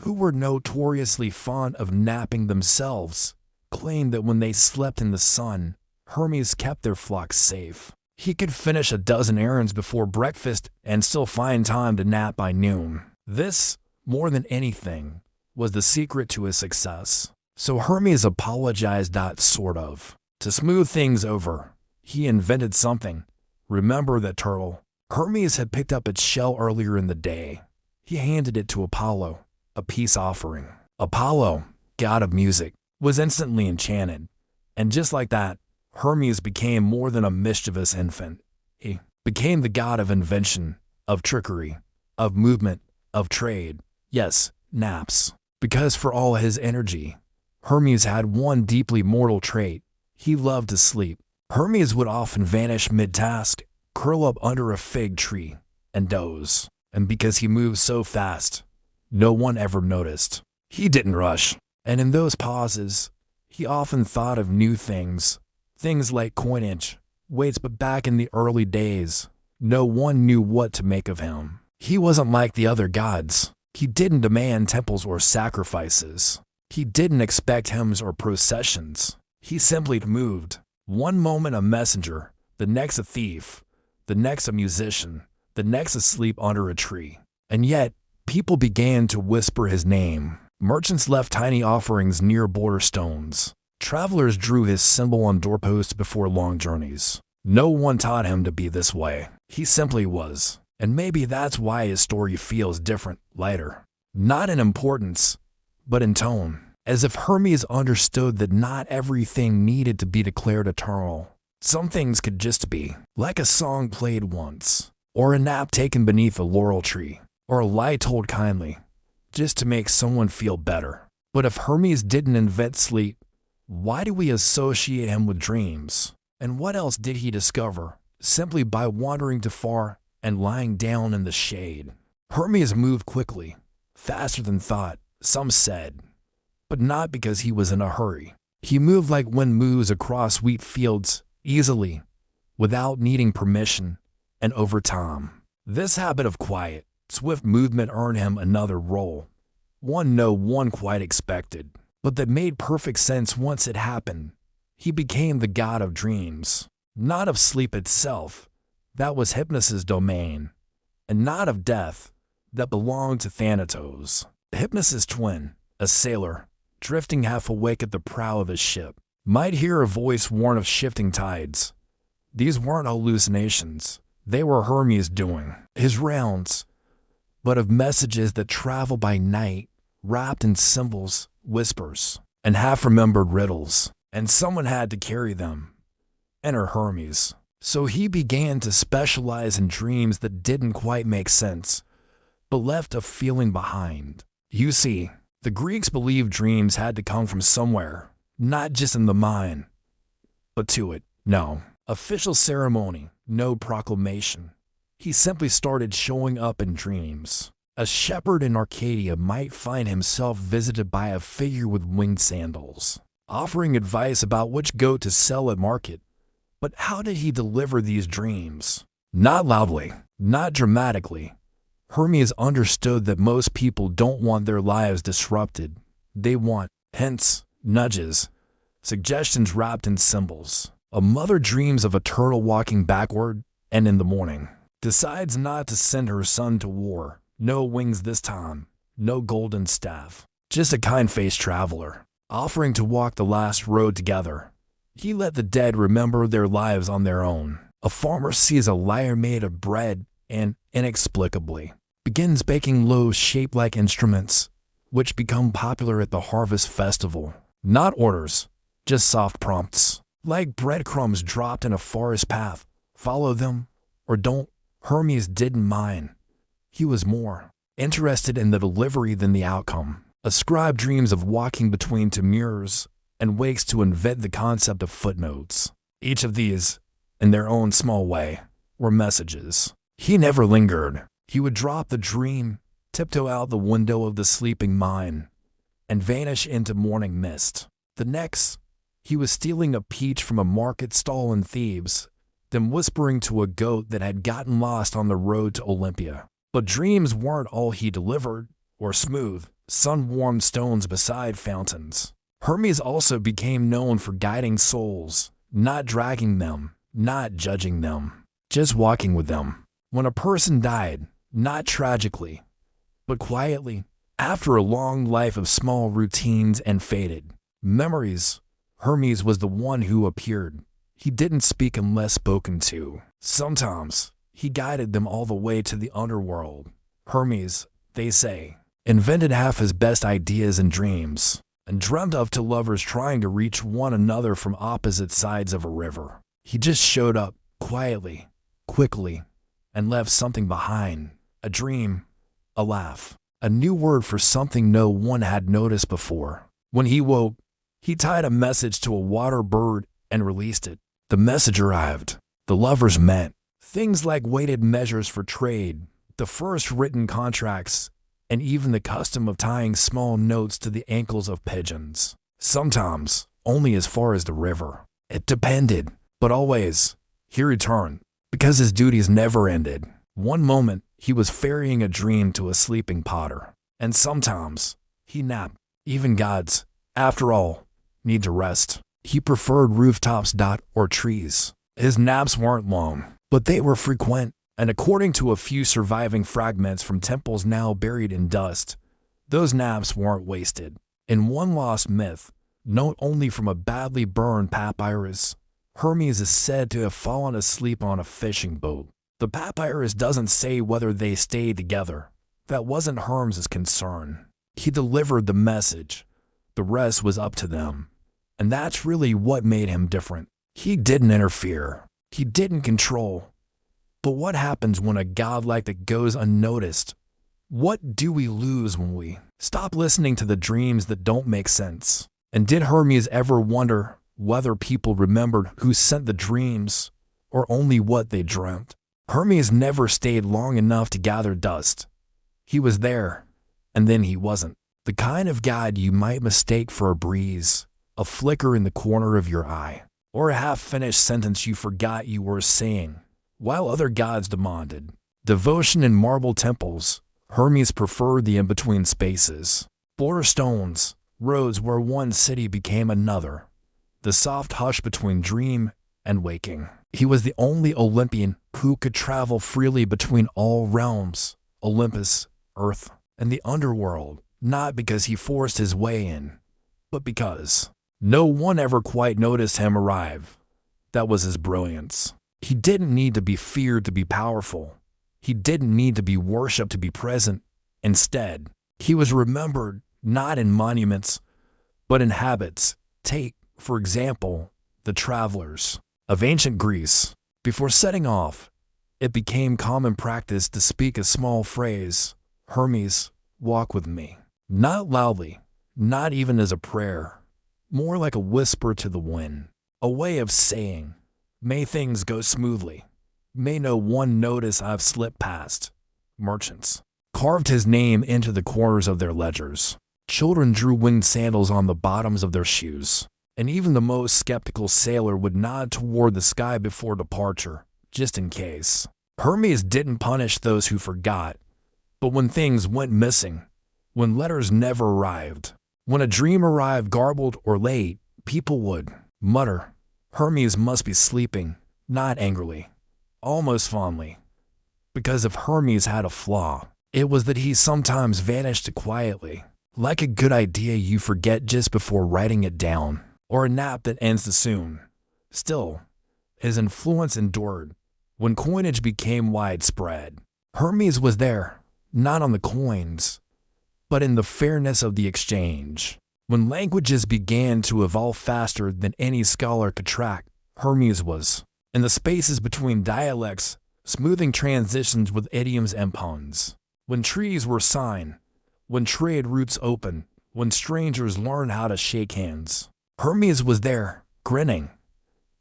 who were notoriously fond of napping themselves, claimed that when they slept in the sun, Hermes kept their flocks safe. He could finish a dozen errands before breakfast and still find time to nap by noon. This, more than anything, was the secret to his success. So Hermes apologized, sort of. To smooth things over, he invented something. Remember that turtle? Hermes had picked up its shell earlier in the day. He handed it to Apollo, a peace offering. Apollo, god of music, was instantly enchanted. And just like that, Hermes became more than a mischievous infant. He became the god of invention, of trickery, of movement, of trade. Yes, naps. Because for all his energy, Hermes had one deeply mortal trait. He loved to sleep. Hermes would often vanish mid-task, curl up under a fig tree, and doze. And because he moved so fast, no one ever noticed. He didn't rush. And in those pauses, he often thought of new things. Things like coinage, weights, but back in the early days, no one knew what to make of him. He wasn't like the other gods. He didn't demand temples or sacrifices. He didn't expect hymns or processions. He simply moved. One moment a messenger, the next a thief, the next a musician, the next asleep under a tree. And yet, people began to whisper his name. Merchants left tiny offerings near border stones. Travelers drew his symbol on doorposts before long journeys. No one taught him to be this way. He simply was. And maybe that's why his story feels different, lighter. Not in importance, but in tone. As if Hermes understood that not everything needed to be declared eternal. Some things could just be, like a song played once, or a nap taken beneath a laurel tree, or a lie told kindly, just to make someone feel better. But if Hermes didn't invent sleep, why do we associate him with dreams? And what else did he discover, simply by wandering too far and lying down in the shade? Hermes moved quickly, faster than thought, some said, but not because he was in a hurry. He moved like wind moves across wheat fields, easily, without needing permission, and over time. This habit of quiet, swift movement earned him another role, one no one quite expected, but that made perfect sense once it happened. He became the god of dreams, not of sleep itself, that was Hypnos's domain, and not of death, that belonged to Thanatos. Hypnos's twin, a sailor, drifting half awake at the prow of his ship, might hear a voice warn of shifting tides. These weren't hallucinations, they were Hermes doing his rounds, but of messages that travel by night, wrapped in symbols, whispers, and half-remembered riddles, and someone had to carry them. Enter Hermes. So he began to specialize in dreams that didn't quite make sense, but left a feeling behind. You see, the Greeks believed dreams had to come from somewhere, not just in the mind, but to it. No official ceremony, no proclamation. He simply started showing up in dreams. A shepherd in Arcadia might find himself visited by a figure with winged sandals, offering advice about which goat to sell at market. But how did he deliver these dreams? Not loudly, not dramatically. Hermes understood that most people don't want their lives disrupted. They want hints, nudges, suggestions wrapped in symbols. A mother dreams of a turtle walking backward, and in the morning, decides not to send her son to war. No wings this time, no golden staff, just a kind-faced traveler, offering to walk the last road together. He let the dead remember their lives on their own. A farmer sees a lyre made of bread and, inexplicably, begins baking loaves shaped like instruments, which become popular at the harvest festival. Not orders, just soft prompts. Like breadcrumbs dropped in a forest path. Follow them, or don't. Hermes didn't mind. He was more interested in the delivery than the outcome. A scribe dreams of walking between two mirrors and wakes to invent the concept of footnotes. Each of these, in their own small way, were messages. He never lingered. He would drop the dream, tiptoe out the window of the sleeping mind, and vanish into morning mist. The next, he was stealing a peach from a market stall in Thebes, then whispering to a goat that had gotten lost on the road to Olympia. But dreams weren't all he delivered, or smooth, sun-warmed stones beside fountains. Hermes also became known for guiding souls, not dragging them, not judging them, just walking with them. When a person died, not tragically, but quietly, after a long life of small routines and faded memories, Hermes was the one who appeared. He didn't speak unless spoken to. Sometimes, he guided them all the way to the underworld. Hermes, they say, invented half his best ideas in dreams, and dreamt of two lovers trying to reach one another from opposite sides of a river. He just showed up, quietly, quickly, and left something behind. A dream, a laugh, a new word for something no one had noticed before. When he woke, he tied a message to a water bird and released it. The message arrived. The lovers met. Things like weighted measures for trade, the first written contracts, and even the custom of tying small notes to the ankles of pigeons. Sometimes, only as far as the river. It depended, but always, he returned, because his duties never ended. One moment, he was ferrying a dream to a sleeping potter, and sometimes, he napped. Even gods, after all, need to rest. He preferred rooftops or trees. His naps weren't long, but they were frequent, and according to a few surviving fragments from temples now buried in dust, those naps weren't wasted. In one lost myth, known only from a badly burned papyrus, Hermes is said to have fallen asleep on a fishing boat. The papyrus doesn't say whether they stayed together. That wasn't Hermes' concern. He delivered the message. The rest was up to them. And that's really what made him different. He didn't interfere. He didn't control. But what happens when a god like that goes unnoticed? What do we lose when we stop listening to the dreams that don't make sense? And did Hermes ever wonder whether people remembered who sent the dreams or only what they dreamt? Hermes never stayed long enough to gather dust. He was there, and then he wasn't. The kind of god you might mistake for a breeze, a flicker in the corner of your eye, or a half-finished sentence you forgot you were saying, while other gods demanded devotion in marble temples. Hermes preferred the in-between spaces, border stones, roads where one city became another, the soft hush between dream and waking. He was the only Olympian who could travel freely between all realms, Olympus, Earth, and the underworld, not because he forced his way in, but because no one ever quite noticed him arrive. That was his brilliance. He didn't need to be feared to be powerful. He didn't need to be worshipped to be present. Instead, he was remembered not in monuments, but in habits. Take, for example, the travelers of ancient Greece. Before setting off, it became common practice to speak a small phrase, Hermes, walk with me. Not loudly, not even as a prayer, more like a whisper to the wind, a way of saying, may things go smoothly. May no one notice I've slipped past. Merchants carved his name into the corners of their ledgers. Children drew winged sandals on the bottoms of their shoes. And even the most skeptical sailor would nod toward the sky before departure, just in case. Hermes didn't punish those who forgot, but when things went missing, when letters never arrived, when a dream arrived garbled or late, people would mutter, Hermes must be sleeping, not angrily, almost fondly. Because if Hermes had a flaw, it was that he sometimes vanished quietly, like a good idea you forget just before writing it down, or a nap that ends too soon. Still, his influence endured. When coinage became widespread, Hermes was there, not on the coins, but in the fairness of the exchange. When languages began to evolve faster than any scholar could track, Hermes was in the spaces between dialects, smoothing transitions with idioms and puns. When trees were sign, when trade routes opened, when strangers learned how to shake hands, Hermes was there, grinning.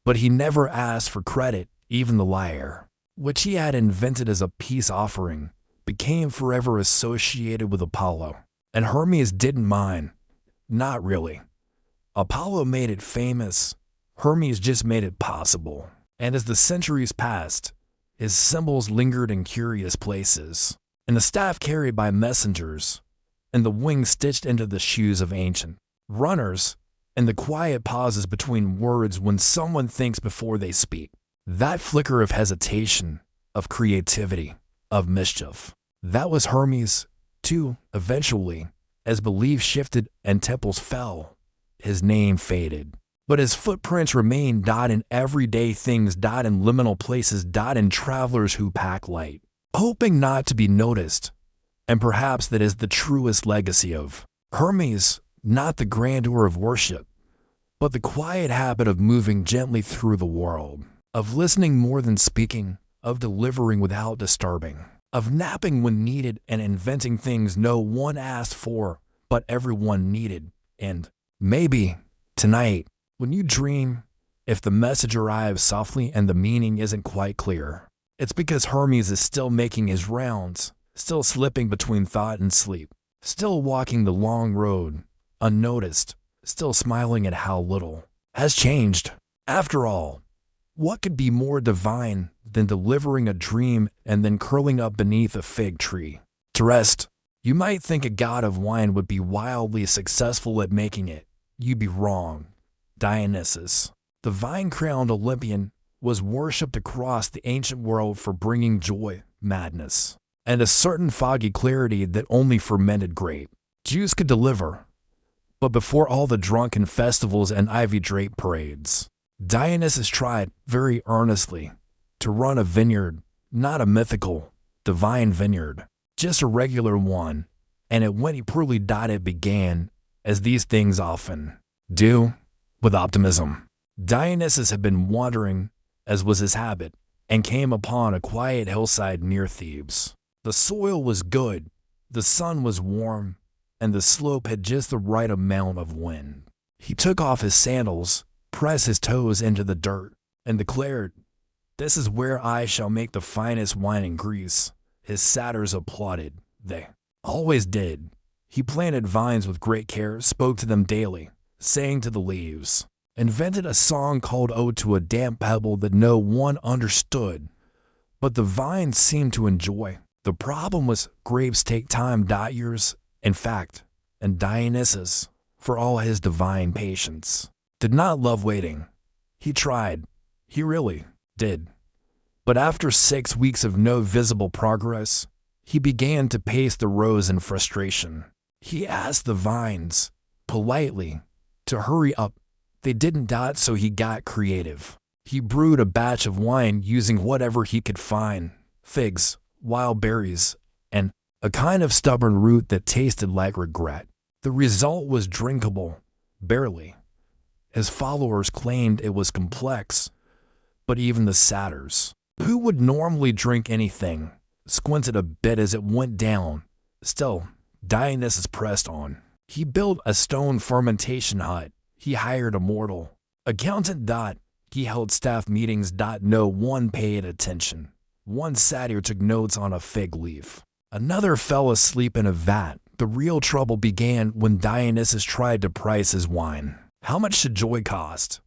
But he never asked for credit. Even the lyre, which he had invented as a peace offering, became forever associated with Apollo. And Hermes didn't mind. Not really. Apollo made it famous. Hermes just made it possible. And as the centuries passed, his symbols lingered in curious places, in the staff carried by messengers, and the wings stitched into the shoes of ancient runners, and the quiet pauses between words when someone thinks before they speak. That flicker of hesitation, of creativity, of mischief. That was Hermes, too, eventually. As belief shifted and temples fell, his name faded. But his footprints remained, in everyday things, in liminal places, in travelers who pack light, hoping not to be noticed. And perhaps that is the truest legacy of Hermes, not the grandeur of worship, but the quiet habit of moving gently through the world, of listening more than speaking, of delivering without disturbing, of napping when needed and inventing things no one asked for, but everyone needed. And maybe tonight, when you dream, if the message arrives softly and the meaning isn't quite clear, it's because Hermes is still making his rounds, still slipping between thought and sleep, still walking the long road, unnoticed, still smiling at how little has changed. After all, what could be more divine than delivering a dream and then curling up beneath a fig tree to rest? You might think a god of wine would be wildly successful at making it. You'd be wrong. Dionysus, the vine-crowned Olympian, was worshipped across the ancient world for bringing joy, madness, and a certain foggy clarity that only fermented grape juice could deliver. But before all the drunken festivals and ivy-draped parades, Dionysus tried, very earnestly, to run a vineyard, not a mythical, divine vineyard, just a regular one, and it went poorly. It began, as these things often do, with optimism. Dionysus had been wandering, as was his habit, and came upon a quiet hillside near Thebes. The soil was good, the sun was warm, and the slope had just the right amount of wind. He took off his sandals, pressed his toes into the dirt, and declared, "This is where I shall make the finest wine in Greece." His satyrs applauded. They always did. He planted vines with great care, spoke to them daily, sang to the leaves, invented a song called Ode to a Damp Pebble that no one understood, but the vines seemed to enjoy. The problem was grapes take time, years, in fact, and Dionysus, for all his divine patience, did not love waiting. He tried. He really did. But after 6 weeks of no visible progress, he began to pace the rows in frustration. He asked the vines, politely, to hurry up. They didn't, so he got creative. He brewed a batch of wine using whatever he could find: figs, wild berries, and a kind of stubborn root that tasted like regret. The result was drinkable, barely. His followers claimed it was complex, but even the satyrs, who would normally drink anything, squinted a bit as it went down. Still, Dionysus pressed on. He built a stone fermentation hut. He hired a mortal accountant. He held staff meetings. No one paid attention. One satyr took notes on a fig leaf. Another fell asleep in a vat. The real trouble began when Dionysus tried to price his wine. How much should joy cost?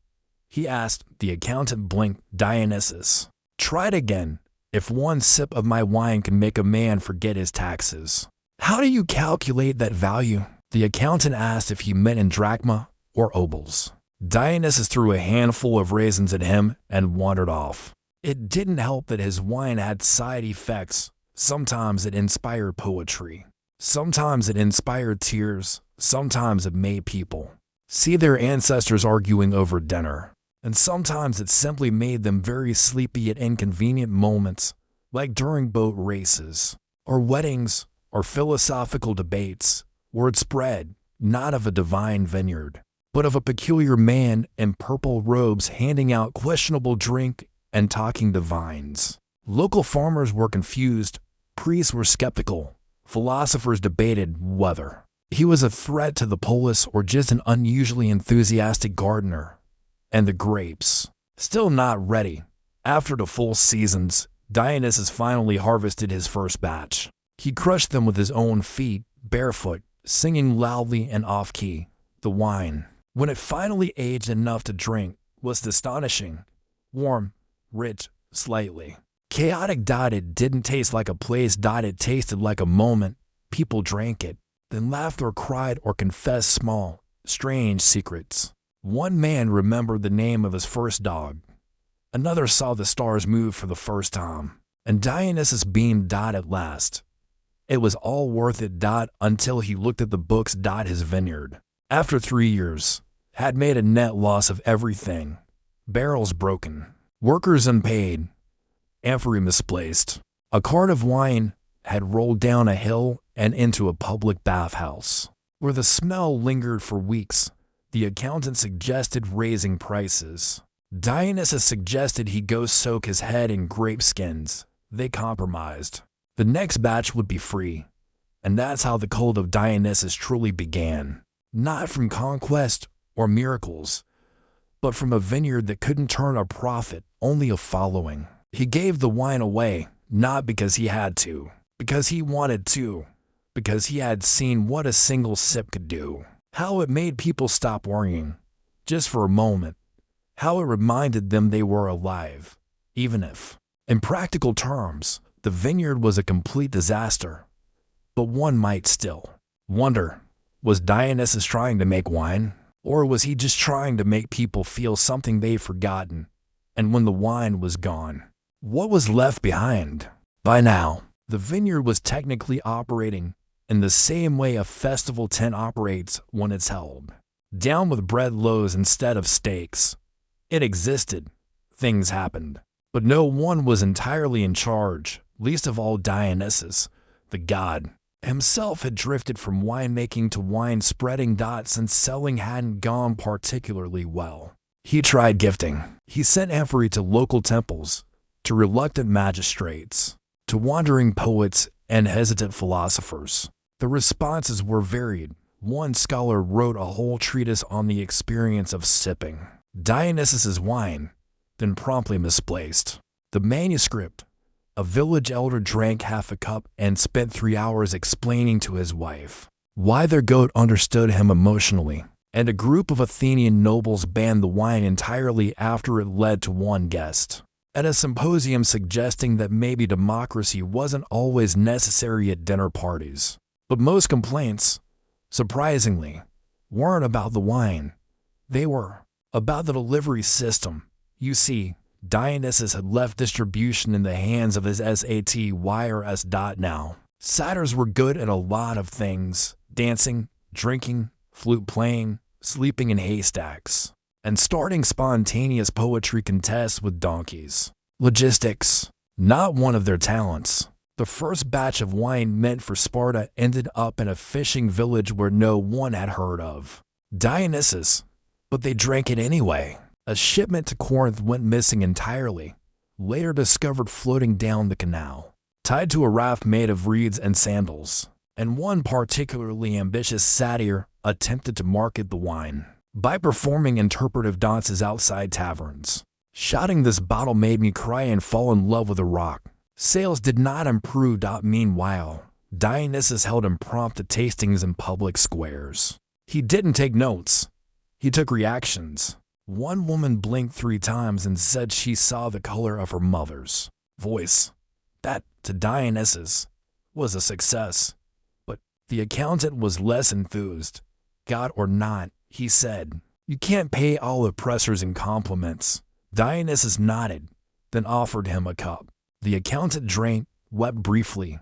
He asked. The accountant blinked. Dionysus, try it again. If one sip of my wine can make a man forget his taxes. How do you calculate that value? The accountant asked if he meant in drachma or obols. Dionysus threw a handful of raisins at him and wandered off. It didn't help that his wine had side effects. Sometimes it inspired poetry. Sometimes it inspired tears. Sometimes it made people see their ancestors arguing over dinner. And sometimes it simply made them very sleepy at inconvenient moments, like during boat races, or weddings, or philosophical debates. Word spread, not of a divine vineyard, but of a peculiar man in purple robes handing out questionable drink and talking to vines. Local farmers were confused, priests were skeptical, philosophers debated whether he was a threat to the polis or just an unusually enthusiastic gardener. And the grapes, still not ready. After the full seasons, Dionysus finally harvested his first batch. He crushed them with his own feet, barefoot, singing loudly and off-key. The wine, when it finally aged enough to drink, was astonishing. Warm, rich, slightly chaotic. It didn't taste like a place. It tasted like a moment. People drank it, then laughed or cried or confessed small, strange secrets. One man remembered the name of his first dog. Another saw the stars move for the first time. And Dionysus beamed. At last, it was all worth it. Until he looked at the books. His vineyard, after 3 years, had made a net loss of everything. Barrels broken, workers unpaid, amphorae misplaced. A cart of wine had rolled down a hill and into a public bathhouse, where the smell lingered for weeks. The accountant suggested raising prices. Dionysus suggested he go soak his head in grape skins. They compromised. The next batch would be free. And that's how the cult of Dionysus truly began. Not from conquest or miracles, but from a vineyard that couldn't turn a profit, only a following. He gave the wine away, not because he had to, because he wanted to, because he had seen what a single sip could do. How it made people stop worrying, just for a moment. How it reminded them they were alive, even if, in practical terms, the vineyard was a complete disaster. But one might still wonder, was Dionysus trying to make wine? Or was he just trying to make people feel something they'd forgotten? And when the wine was gone, what was left behind? By now, the vineyard was technically operating in the same way a festival tent operates when it's held. Down with bread loaves instead of steaks. It existed. Things happened. But no one was entirely in charge, least of all Dionysus, the god. Himself had drifted from winemaking to wine spreading. Since selling hadn't gone particularly well. He tried gifting. He sent amphorae to local temples, to reluctant magistrates, to wandering poets and hesitant philosophers. The responses were varied. One scholar wrote a whole treatise on the experience of sipping Dionysus's wine, then promptly misplaced the manuscript. A village elder drank half a cup and spent 3 hours explaining to his wife why their goat understood him emotionally. and a group of Athenian nobles banned the wine entirely after it led to one guest at a symposium suggesting that maybe democracy wasn't always necessary at dinner parties. But most complaints, surprisingly, weren't about the wine. They were about the delivery system. You see, Dionysus had left distribution in the hands of his satyrs. Now, satyrs were good at a lot of things: dancing, drinking, flute playing, sleeping in haystacks, and starting spontaneous poetry contests with donkeys. Logistics, not one of their talents. The first batch of wine meant for Sparta ended up in a fishing village where no one had heard of Dionysus, but they drank it anyway. A shipment to Corinth went missing entirely, later discovered floating down the canal, tied to a raft made of reeds and sandals. And one particularly ambitious satyr attempted to market the wine by performing interpretive dances outside taverns, shouting, "This bottle made me cry and fall in love with a rock." Sales did not improve. Meanwhile, Dionysus held impromptu tastings in public squares. He didn't take notes. He took reactions. One woman blinked 3 times and said she saw the color of her mother's voice. That, to Dionysus, was a success. But the accountant was less enthused. "God or not," he said, "you can't pay all oppressors in compliments." Dionysus nodded, then offered him a cup. The accountant drank, wept briefly,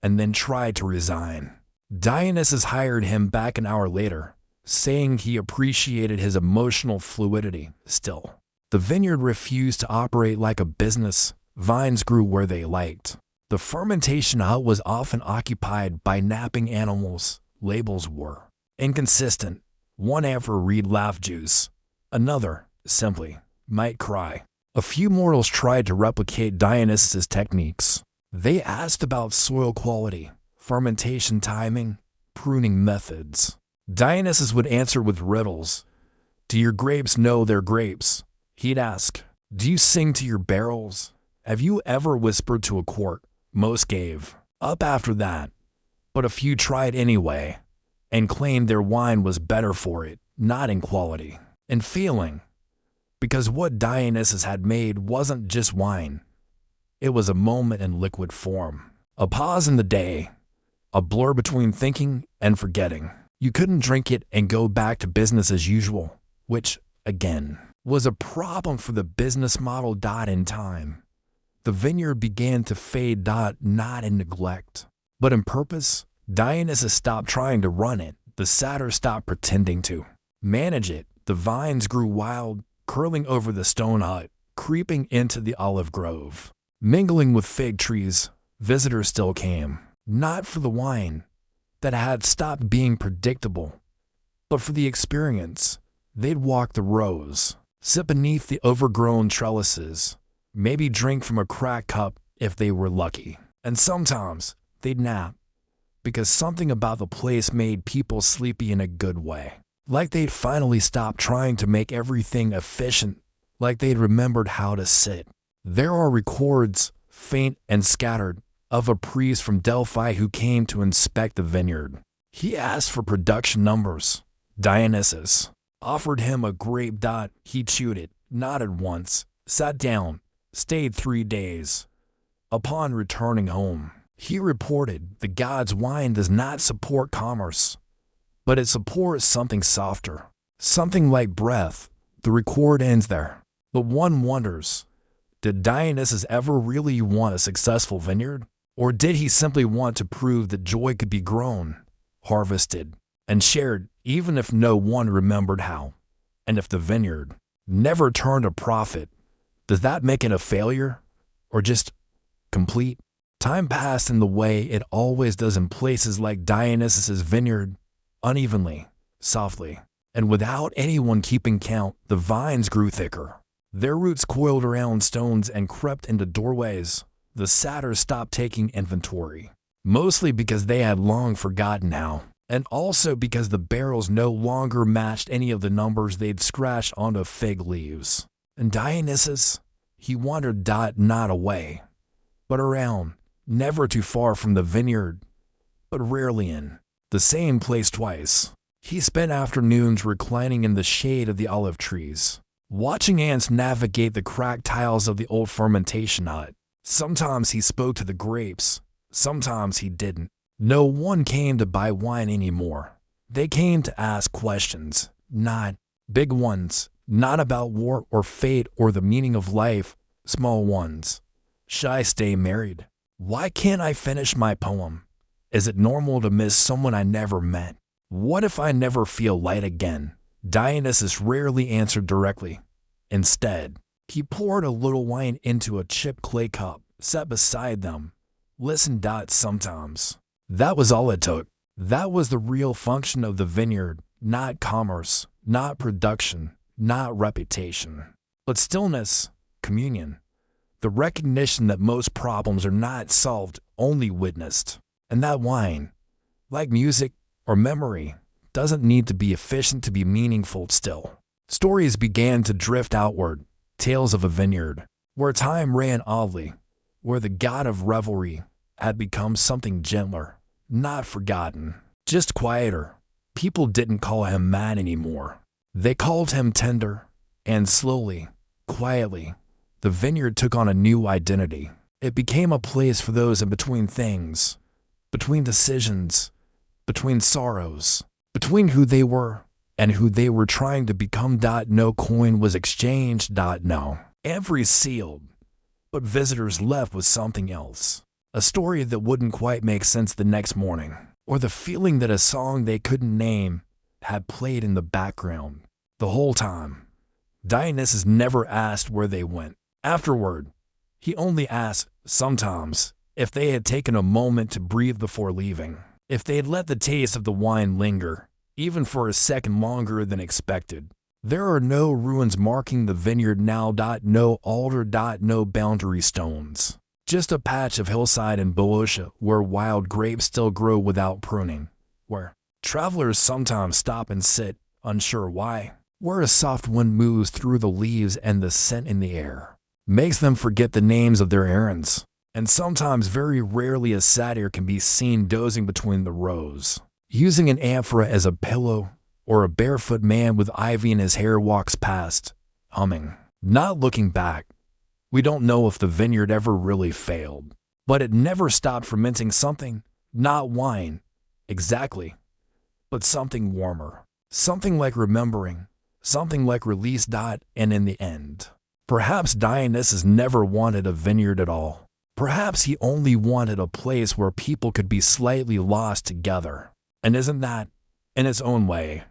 and then tried to resign. Dionysus hired him back an hour later, saying he appreciated his emotional fluidity. Still, the vineyard refused to operate like a business. Vines grew where they liked. The fermentation hut was often occupied by napping animals. Labels were inconsistent. One ad for reed laugh juice, another, simply, might cry. A few mortals tried to replicate Dionysus' techniques. They asked about soil quality, fermentation timing, pruning methods. Dionysus would answer with riddles. "Do your grapes know they're grapes?" He'd ask. "Do you sing to your barrels? Have you ever whispered to a quart?" Most gave up after that, but a few tried anyway, and claimed their wine was better for it, not in quality, in feeling. Because what Dionysus had made wasn't just wine. It was a moment in liquid form, a pause in the day, a blur between thinking and forgetting. You couldn't drink it and go back to business as usual, which, again, was a problem for the business model. In time, the vineyard began to fade. Not in neglect, but in purpose. Dionysus stopped trying to run it. The satyr stopped pretending to manage it. The vines grew wild, curling over the stone hut, creeping into the olive grove, mingling with fig trees. Visitors still came, not for the wine that had stopped being predictable, but for the experience. They'd walk the rows, sit beneath the overgrown trellises, maybe drink from a cracked cup if they were lucky, and sometimes they'd nap, because something about the place made people sleepy in a good way. Like they'd finally stopped trying to make everything efficient, like they'd remembered how to sit. There are records, faint and scattered, of a priest from Delphi who came to inspect the vineyard. He asked for production numbers. Dionysus offered him a grape. He chewed it, nodded once, sat down, stayed 3 days. Upon returning home, he reported, "The god's wine does not support commerce, but it supports something softer, something like breath." The record ends there. But one wonders, did Dionysus ever really want a successful vineyard? Or did he simply want to prove that joy could be grown, harvested, and shared even if no one remembered how? And if the vineyard never turned a profit, does that make it a failure? Or just complete? Time passed in the way it always does in places like Dionysus' vineyard, unevenly, softly, and without anyone keeping count. The vines grew thicker. Their roots coiled around stones and crept into doorways. The satyrs stopped taking inventory, mostly because they had long forgotten how, and also because the barrels no longer matched any of the numbers they'd scratched onto fig leaves. And Dionysus, he wandered. Not away, but around, never too far from the vineyard, but rarely in the same place twice. He spent afternoons reclining in the shade of the olive trees, watching ants navigate the cracked tiles of the old fermentation hut. Sometimes he spoke to the grapes, sometimes he didn't. No one came to buy wine anymore. They came to ask questions, not big ones, not about war or fate or the meaning of life, small ones. Should I stay married? Why can't I finish my poem? Is it normal to miss someone I never met? What if I never feel light again? Dionysus rarely answered directly. Instead, he poured a little wine into a chipped clay cup, set beside them. Listened. Sometimes. That was all it took. That was the real function of the vineyard, not commerce, not production, not reputation, but stillness, communion. The recognition that most problems are not solved, only witnessed. And that wine, like music or memory, doesn't need to be efficient to be meaningful still. Stories began to drift outward, tales of a vineyard, where time ran oddly, where the god of revelry had become something gentler, not forgotten, just quieter. People didn't call him man anymore. They called him tender, and slowly, quietly, the vineyard took on a new identity. It became a place for those in between things, between decisions, between sorrows, between who they were and who they were trying to become. No coin was exchanged. No. Every sealed, but visitors left with something else. A story that wouldn't quite make sense the next morning, or the feeling that a song they couldn't name had played in the background the whole time. Dionysus never asked where they went. Afterward, he only asked, sometimes, if they had taken a moment to breathe before leaving, if they had let the taste of the wine linger, even for a second longer than expected. There are no ruins marking the vineyard now. No altar. No boundary stones. Just a patch of hillside in Boeotia where wild grapes still grow without pruning, where travelers sometimes stop and sit, unsure why, where a soft wind moves through the leaves and the scent in the air makes them forget the names of their errands. And sometimes, very rarely, a satyr can be seen dozing between the rows, using an amphora as a pillow, or a barefoot man with ivy in his hair walks past, humming, not looking back. We don't know if the vineyard ever really failed, but it never stopped fermenting something, not wine, exactly, but something warmer, something like remembering, something like release. And in the end, perhaps Dionysus never wanted a vineyard at all. Perhaps he only wanted a place where people could be slightly lost together. And isn't that, in its own way,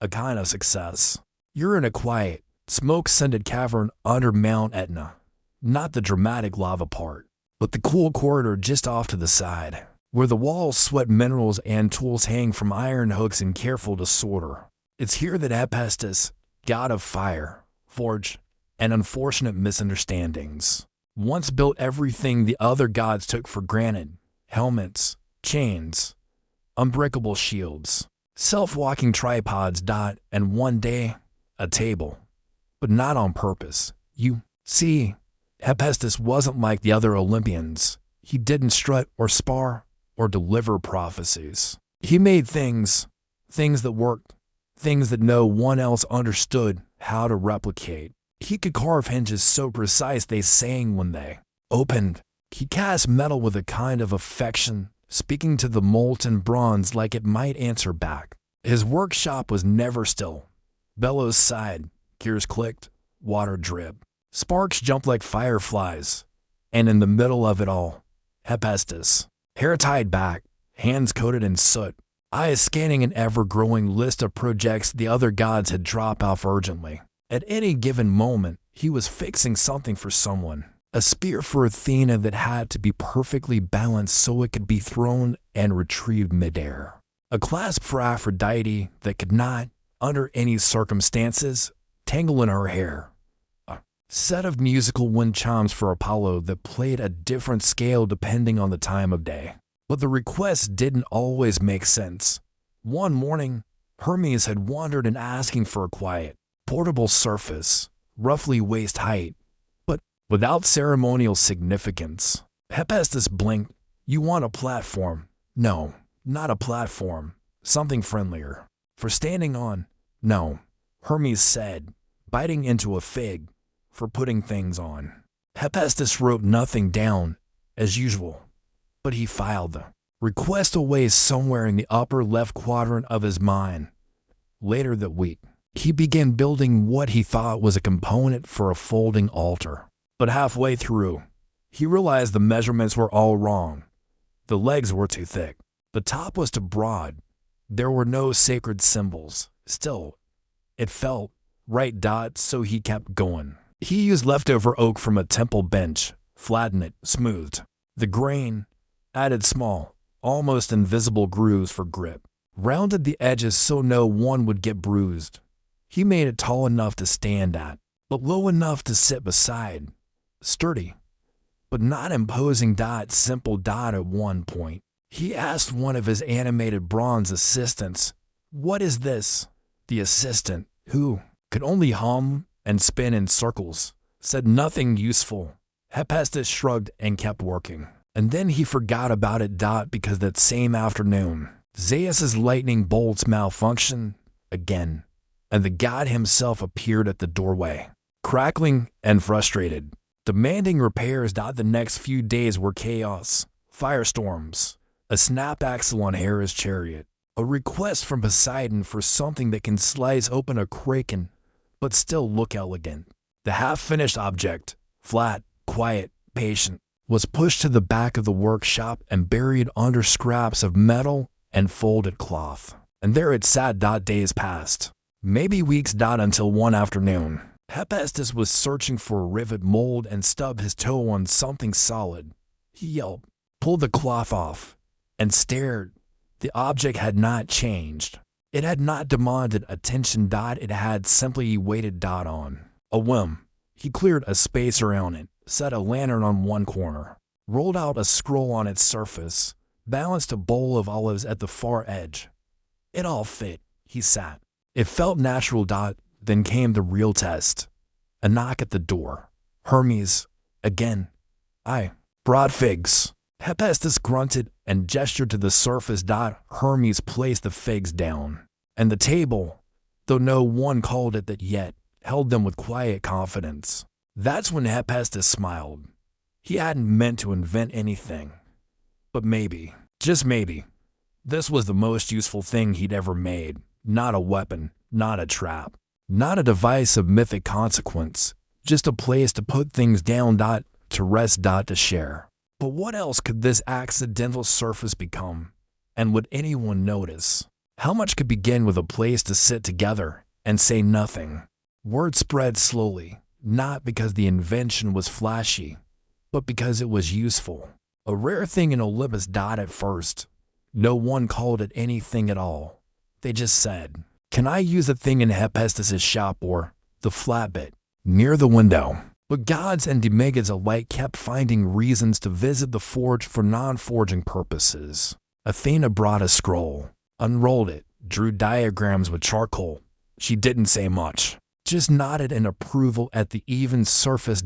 a kind of success? You're in a quiet, smoke-scented cavern under Mount Etna. Not the dramatic lava part, but the cool corridor just off to the side, where the walls sweat minerals and tools hang from iron hooks in careful disorder. It's here that Hephaestus, god of fire, forge, and unfortunate misunderstandings, once built everything the other gods took for granted: helmets, chains, unbreakable shields, self-walking tripods. And one day, a table. But not on purpose. You see, Hephaestus wasn't like the other Olympians. He didn't strut or spar or deliver prophecies. He made things that worked, things that no one else understood how to replicate. He could carve hinges so precise they sang when they opened. He cast metal with a kind of affection, speaking to the molten bronze like it might answer back. His workshop was never still. Bellows sighed, gears clicked, water dripped. Sparks jumped like fireflies, and in the middle of it all, Hephaestus, hair tied back, hands coated in soot, eyes scanning an ever-growing list of projects the other gods had dropped off urgently. At any given moment, he was fixing something for someone, a spear for Athena that had to be perfectly balanced so it could be thrown and retrieved midair, a clasp for Aphrodite that could not, under any circumstances, tangle in her hair. Set of musical wind chimes for Apollo that played a different scale depending on the time of day. But the requests didn't always make sense. One morning, Hermes had wandered in asking for a quiet, portable surface, roughly waist height, but without ceremonial significance. Hephaestus blinked. You want a platform? No, not a platform. Something friendlier. For standing on. No, Hermes said, biting into a fig. For putting things on. Hephaestus wrote nothing down, as usual, but he filed the request away somewhere in the upper left quadrant of his mind. Later that week, he began building what he thought was a component for a folding altar. But halfway through, he realized the measurements were all wrong. The legs were too thick. The top was too broad. There were no sacred symbols. Still, it felt right. So he kept going. He used leftover oak from a temple bench, flattened it, smoothed the grain, added small, almost invisible grooves for grip, rounded the edges so no one would get bruised. He made it tall enough to stand at, but low enough to sit beside. Sturdy, but not imposing. Simple. At one point, he asked one of his animated bronze assistants, "What is this?" The assistant, who could only hum and spin in circles, said nothing useful. Hephaestus shrugged and kept working. And then he forgot about it. Because that same afternoon, Zeus's lightning bolts malfunctioned again, and the god himself appeared at the doorway, crackling and frustrated, demanding repairs. The next few days were chaos, firestorms, a snapped axle on Hera's chariot, a request from Poseidon for something that can slice open a kraken but still look elegant. The half-finished object, flat, quiet, patient, was pushed to the back of the workshop and buried under scraps of metal and folded cloth. And there it sat. Days passed, maybe weeks. Until one afternoon, Hephaestus was searching for a rivet mold and stubbed his toe on something solid. He yelped, pulled the cloth off, and stared. The object had not changed. It had not demanded attention. It had simply waited. On a whim, he cleared a space around it, set a lantern on one corner, rolled out a scroll on its surface, balanced a bowl of olives at the far edge. It all fit. He sat. It felt natural. Then came the real test. A knock at the door. Hermes, again. "I brought figs." Hephaestus grunted and gestured to the surface. Hermes placed the figs down, and the table, though no one called it that yet, held them with quiet confidence. That's when Hephaestus smiled. He hadn't meant to invent anything. But maybe, just maybe, this was the most useful thing he'd ever made. Not a weapon, not a trap, not a device of mythic consequence, just a place to put things down. To rest. To share. But what else could this accidental surface become? And would anyone notice? How much could begin with a place to sit together and say nothing? Word spread slowly, not because the invention was flashy, but because it was useful. A rare thing in Olympus. At first, no one called it anything at all. They just said, "Can I use a thing in Hephaestus's shop or the flat bit near the window?" But gods and demigods alike kept finding reasons to visit the forge for non-forging purposes. Athena brought a scroll, unrolled it, drew diagrams with charcoal. She didn't say much, just nodded in approval at the even surface.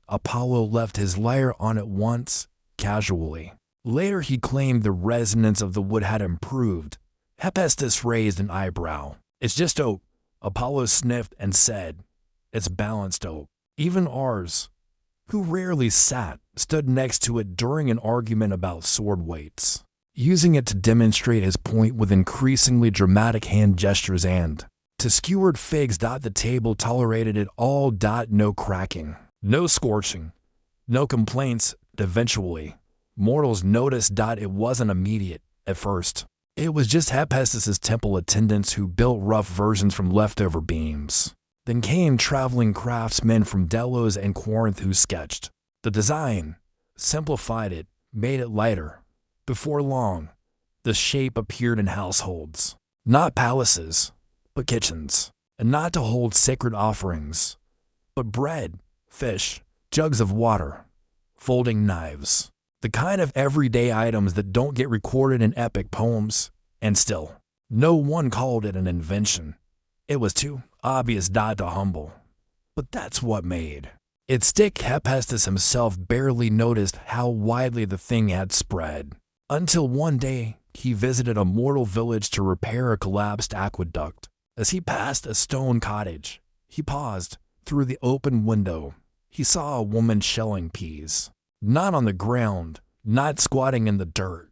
Apollo left his lyre on it once, casually. Later he claimed the resonance of the wood had improved. Hephaestus raised an eyebrow. "It's just oak." Apollo sniffed and said, "It's balanced oak." Even ours, who rarely sat, stood next to it during an argument about sword weights, using it to demonstrate his point with increasingly dramatic hand gestures and, to skewered figs. The table tolerated it all. No cracking, no scorching, no complaints. Eventually, mortals noticed. It wasn't immediate at first. It was just Hephaestus's temple attendants who built rough versions from leftover beams. Then came traveling craftsmen from Delos and Corinth who sketched the design, simplified it, made it lighter. Before long, the shape appeared in households, not palaces, but kitchens, and not to hold sacred offerings, but bread, fish, jugs of water, folding knives, the kind of everyday items that don't get recorded in epic poems. And still, no one called it an invention. It was too obvious. To humble. But that's what made it stick. Hephaestus himself barely noticed how widely the thing had spread. Until one day, he visited a mortal village to repair a collapsed aqueduct. As he passed a stone cottage, he paused. Through the open window, he saw a woman shelling peas. Not on the ground, not squatting in the dirt,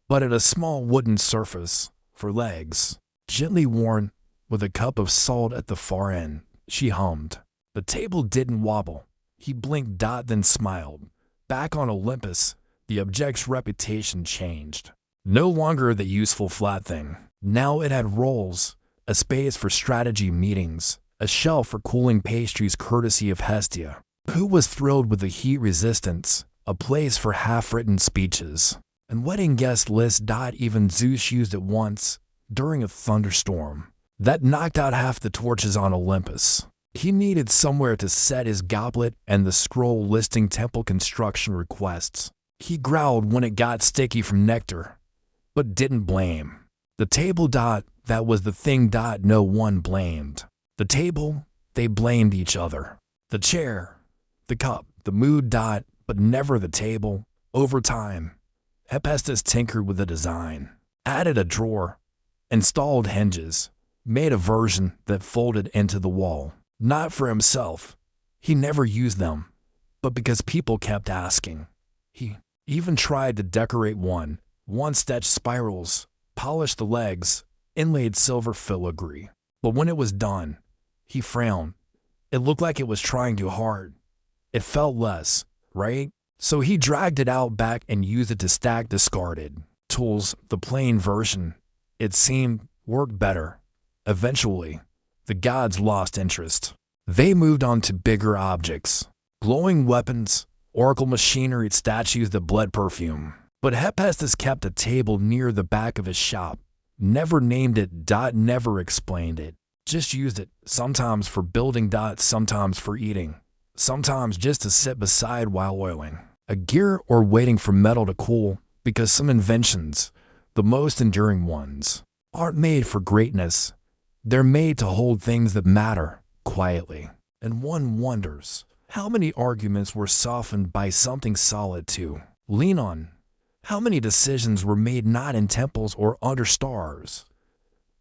but at a small wooden surface for legs. Gently worn, with a cup of salt at the far end, she hummed. The table didn't wobble. He blinked, then smiled. Back on Olympus, the object's reputation changed. No longer the useful flat thing. Now it had rolls, a space for strategy meetings, a shelf for cooling pastries courtesy of Hestia, who was thrilled with the heat resistance, a place for half-written speeches, and wedding guest lists. Even Zeus used it once, during a thunderstorm that knocked out half the torches on Olympus. He needed somewhere to set his goblet and the scroll listing temple construction requests. He growled when it got sticky from nectar, but didn't blame. The table. That was the thing. No one blamed. The table, they blamed each other. The chair, the cup, the mood. But never the table. Over time, Hephaestus tinkered with the design, added a drawer, installed hinges, made a version that folded into the wall. Not for himself. He never used them, but because people kept asking. He even tried to decorate one stitched spirals, polished the legs, inlaid silver filigree. But when it was done, he frowned. It looked like it was trying too hard. It felt less, right? So he dragged it out back and used it to stack discarded tools. The plain version, it seemed, worked better. Eventually, the gods lost interest. They moved on to bigger objects, glowing weapons, oracle machinery, statues that bled perfume. But Hephaestus kept a table near the back of his shop, never named it. Never explained it, just used it, sometimes for building. Sometimes for eating, sometimes just to sit beside while oiling a gear or waiting for metal to cool, because some inventions, the most enduring ones, aren't made for greatness. They're made to hold things that matter, quietly. And one wonders how many arguments were softened by something solid to lean on. How many decisions were made not in temples or under stars,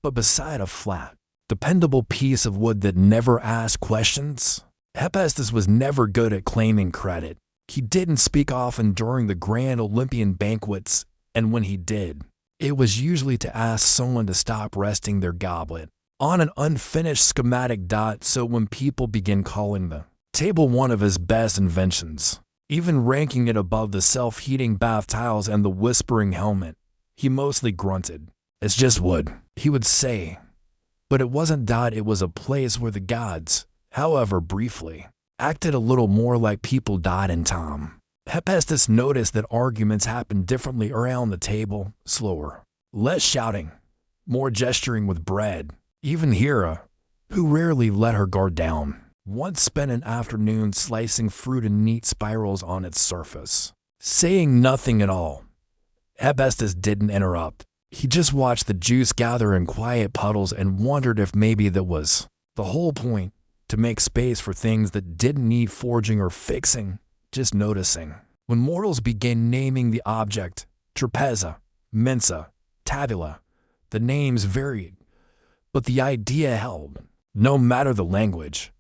but beside a flat, dependable piece of wood that never asked questions? Hephaestus was never good at claiming credit. He didn't speak often during the grand Olympian banquets, and when he did, it was usually to ask someone to stop resting their goblet on an unfinished schematic. So when people began calling the table one of his best inventions, even ranking it above the self-heating bath tiles and the whispering helmet, he mostly grunted. "It's just wood," he would say. But it wasn't. It was a place where the gods, however briefly, acted a little more like people. In time, Hephaestus noticed that arguments happened differently around the table, slower, less shouting, more gesturing with bread. Even Hera, who rarely let her guard down, once spent an afternoon slicing fruit in neat spirals on its surface, saying nothing at all. Hephaestus didn't interrupt. He just watched the juice gather in quiet puddles and wondered if maybe that was the whole point, to make space for things that didn't need forging or fixing, just noticing. When mortals began naming the object, trapeza, mensa, tabula, the names varied, but the idea held. No matter the language,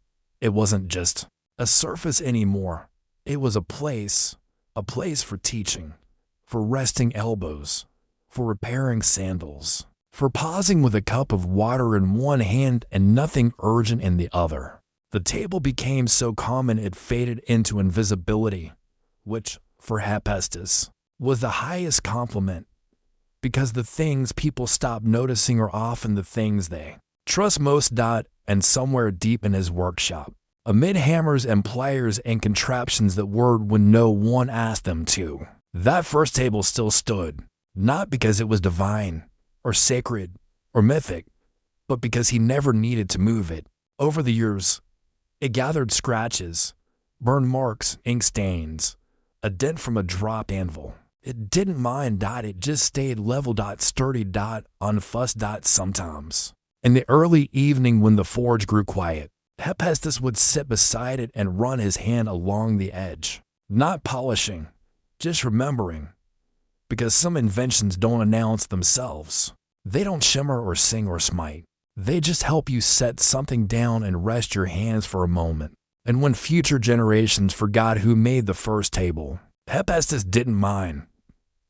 it wasn't just a surface anymore. It was a place for teaching, for resting elbows, for repairing sandals, for pausing with a cup of water in one hand and nothing urgent in the other. The table became so common it faded into invisibility, which, for Hephaestus, was the highest compliment, because the things people stop noticing are often the things they trust most. And somewhere deep in his workshop, amid hammers and pliers and contraptions that whirred when no one asked them to, that first table still stood, not because it was divine, or sacred, or mythic, but because he never needed to move it. Over the years, it gathered scratches, burn marks, ink stains, a dent from a dropped anvil. It didn't mind. It just stayed level. Sturdy. Unfussed. Sometimes, in the early evening when the forge grew quiet, Hephaestus would sit beside it and run his hand along the edge, not polishing, just remembering, because some inventions don't announce themselves. They don't shimmer or sing or smite. They just help you set something down and rest your hands for a moment. And when future generations forgot who made the first table, Hephaestus didn't mind.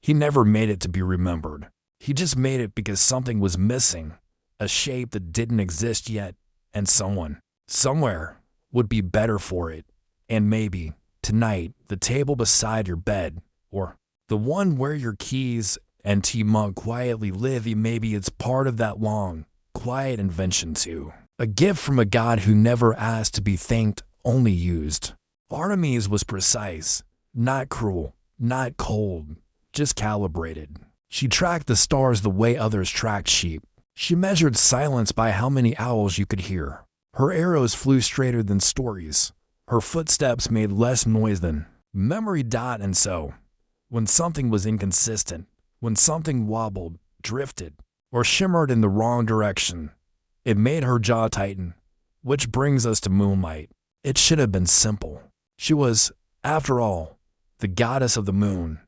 He never made it to be remembered. He just made it because something was missing, a shape that didn't exist yet, and someone, somewhere, would be better for it. And maybe, tonight, the table beside your bed, or the one where your keys and tea mug quietly live, maybe it's part of that long, quiet invention too. A gift from a god who never asked to be thanked, only used. Artemis was precise, not cruel, not cold, just calibrated. She tracked the stars the way others tracked sheep. She measured silence by how many owls you could hear. Her arrows flew straighter than stories. Her footsteps made less noise than memory. And so, when something was inconsistent, when something wobbled, drifted, or shimmered in the wrong direction, it made her jaw tighten. Which brings us to Moonlight. It should have been simple. She was, after all, the goddess of the moon,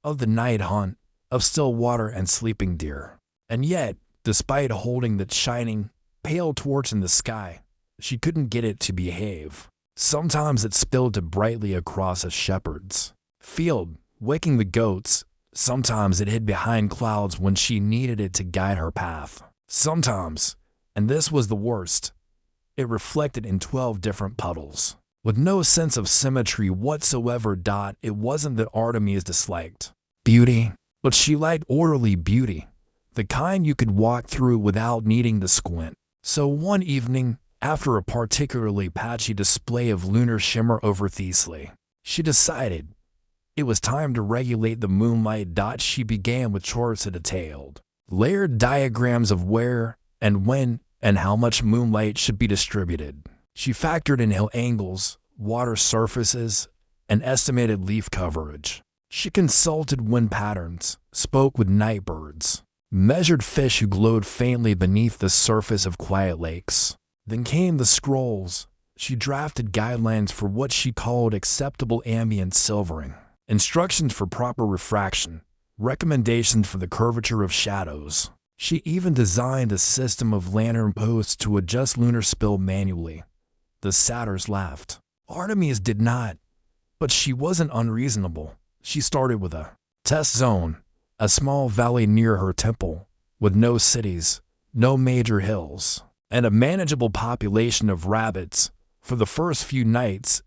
of the night hunt, of still water and sleeping deer. And yet, despite holding the shining, pale torch in the sky, she couldn't get it to behave. Sometimes it spilled too brightly across a shepherd's field, waking the goats. Sometimes it hid behind clouds when she needed it to guide her path. Sometimes, and this was the worst, it reflected in 12 different puddles, with no sense of symmetry whatsoever. It wasn't that Artemis disliked beauty, but she liked orderly beauty, the kind you could walk through without needing to squint. So one evening, after a particularly patchy display of lunar shimmer over Thessaly, she decided it was time to regulate the moonlight. She began with charts that detailed layered diagrams of where and when and how much moonlight should be distributed. She factored in hill angles, water surfaces, and estimated leaf coverage. She consulted wind patterns, spoke with night birds, measured fish who glowed faintly beneath the surface of quiet lakes. Then came the scrolls. She drafted guidelines for what she called acceptable ambient silvering, instructions for proper refraction, recommendations for the curvature of shadows. She even designed a system of lantern posts to adjust lunar spill manually. The satyrs laughed. Artemis did not, but she wasn't unreasonable. She started with a test zone, a small valley near her temple, with no cities, no major hills, and a manageable population of rabbits. For the first few nights,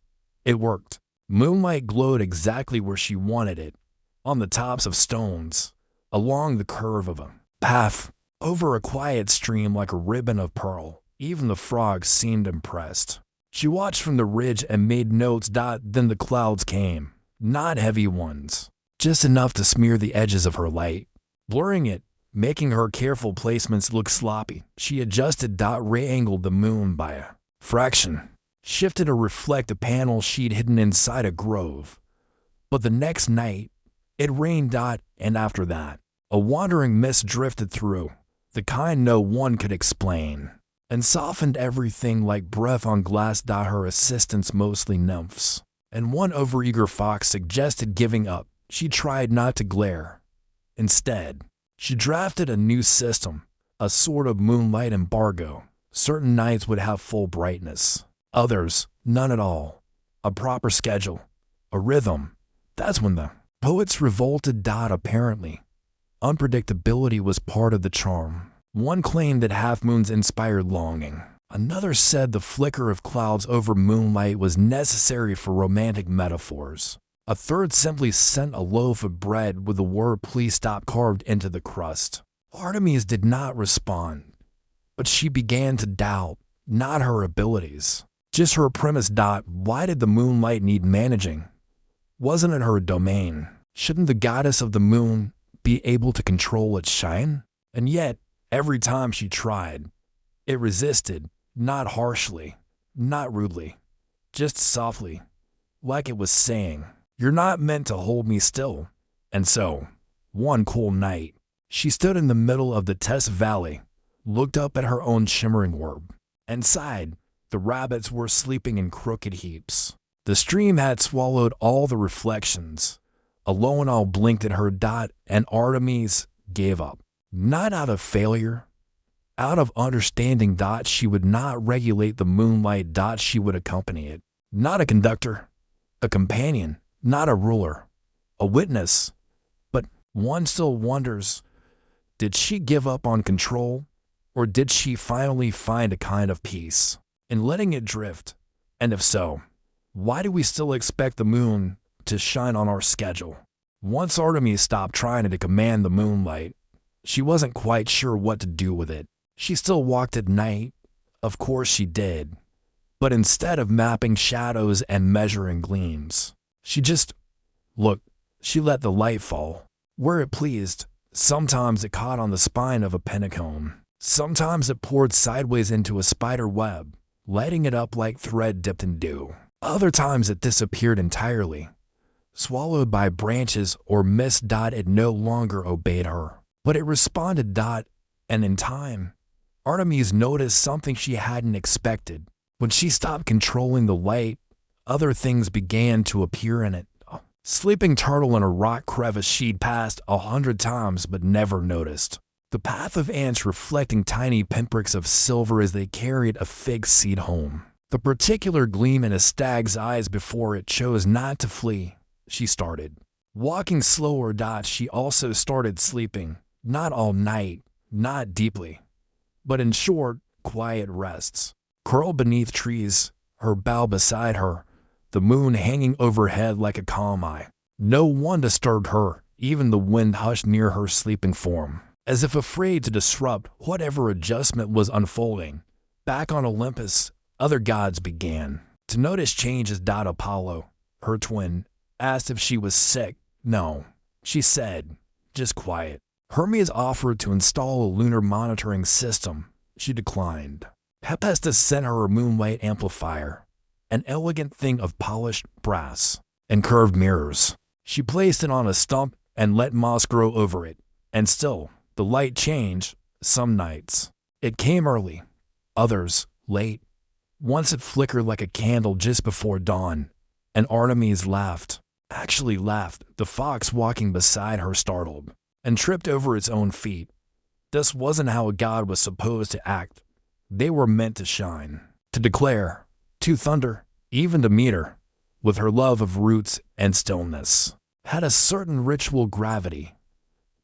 it worked. Moonlight glowed exactly where she wanted it, on the tops of stones, along the curve of a path, over a quiet stream like a ribbon of pearl. Even the frogs seemed impressed. She watched from the ridge and made notes. Then the clouds came, not heavy ones, just enough to smear the edges of her light, blurring it, making her careful placements look sloppy. She adjusted. Re-angled the moon by a fraction, shifted a reflective panel sheet hidden inside a grove. But the next night, it rained. And after that, a wandering mist drifted through, the kind no one could explain, and softened everything like breath on glass. Her assistants, mostly nymphs, and one overeager fox, suggested giving up. She tried not to glare. Instead, she drafted a new system, a sort of moonlight embargo. Certain nights would have full brightness, others, none at all. A proper schedule, a rhythm. That's when the poets revolted. Apparently, unpredictability was part of the charm. One claimed that half-moons inspired longing. Another said the flicker of clouds over moonlight was necessary for romantic metaphors. A third simply sent a loaf of bread with the word "please stop" carved into the crust. Artemis did not respond, but she began to doubt, not her abilities, just her premise. Why did the moonlight need managing? Wasn't it her domain? Shouldn't the goddess of the moon be able to control its shine? And yet, every time she tried, it resisted, not harshly, not rudely, just softly, like it was saying, "You're not meant to hold me still." And so, one cool night, she stood in the middle of the Tess Valley, looked up at her own shimmering orb, and sighed. The rabbits were sleeping in crooked heaps. The stream had swallowed all the reflections. Alone all blinked at her. And Artemis gave up. Not out of failure, out of understanding. She would not regulate the moonlight. She would accompany it. Not a conductor, a companion, not a ruler, a witness. But one still wonders, did she give up on control, or did she finally find a kind of peace in letting it drift? And if so, why do we still expect the moon to shine on our schedule? Once Artemis stopped trying to command the moonlight, she wasn't quite sure what to do with it. She still walked at night, of course she did, but instead of mapping shadows and measuring gleams, she just looked. She let the light fall where it pleased. Sometimes it caught on the spine of a pennycomb. Sometimes it poured sideways into a spider web, lighting it up like thread dipped in dew. Other times it disappeared entirely, swallowed by branches or mist. It no longer obeyed her, but it responded. And in time, Artemis noticed something she hadn't expected. When she stopped controlling the light, other things began to appear in it. A sleeping turtle in a rock crevice she'd passed 100 times but never noticed. The path of ants reflecting tiny pinpricks of silver as they carried a fig seed home. The particular gleam in a stag's eyes before it chose not to flee. She started walking slower. She also started sleeping, not all night, not deeply, but in short, quiet rests. Curled beneath trees, her bow beside her, the moon hanging overhead like a calm eye. No one disturbed her, even the wind hushed near her sleeping form, as if afraid to disrupt whatever adjustment was unfolding. Back on Olympus, other gods began to notice changes. Apollo, her twin, asked if she was sick. No, she said, just quiet. Hermes offered to install a lunar monitoring system. She declined. Hephaestus sent her a moonlight amplifier, an elegant thing of polished brass and curved mirrors. She placed it on a stump and let moss grow over it, and still, the light changed. Some nights it came early, others late. Once it flickered like a candle just before dawn, and Artemis laughed. Actually laughed. The fox walking beside her startled and tripped over its own feet. This wasn't how a god was supposed to act. They were meant to shine, to declare, to thunder, even Demeter, with her love of roots and stillness, had a certain ritual gravity.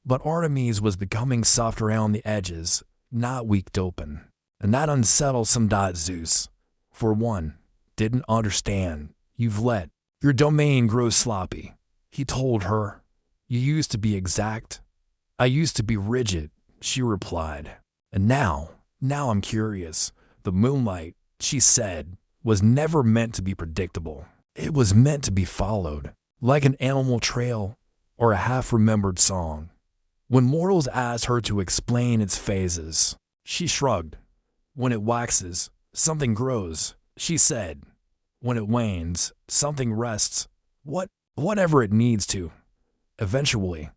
But Artemis was becoming soft around the edges, not weak open, and that unsettled some. Zeus, for one, didn't understand. You've let your domain grow sloppy, he told her. You used to be exact. I used to be rigid, she replied. And now I'm curious. The moonlight, she said, was never meant to be predictable. It was meant to be followed, like an animal trail or a half-remembered song. When mortals asked her to explain its phases, she shrugged. When it waxes, something grows, she said. When it wanes, something rests. Whatever it needs to. Eventually,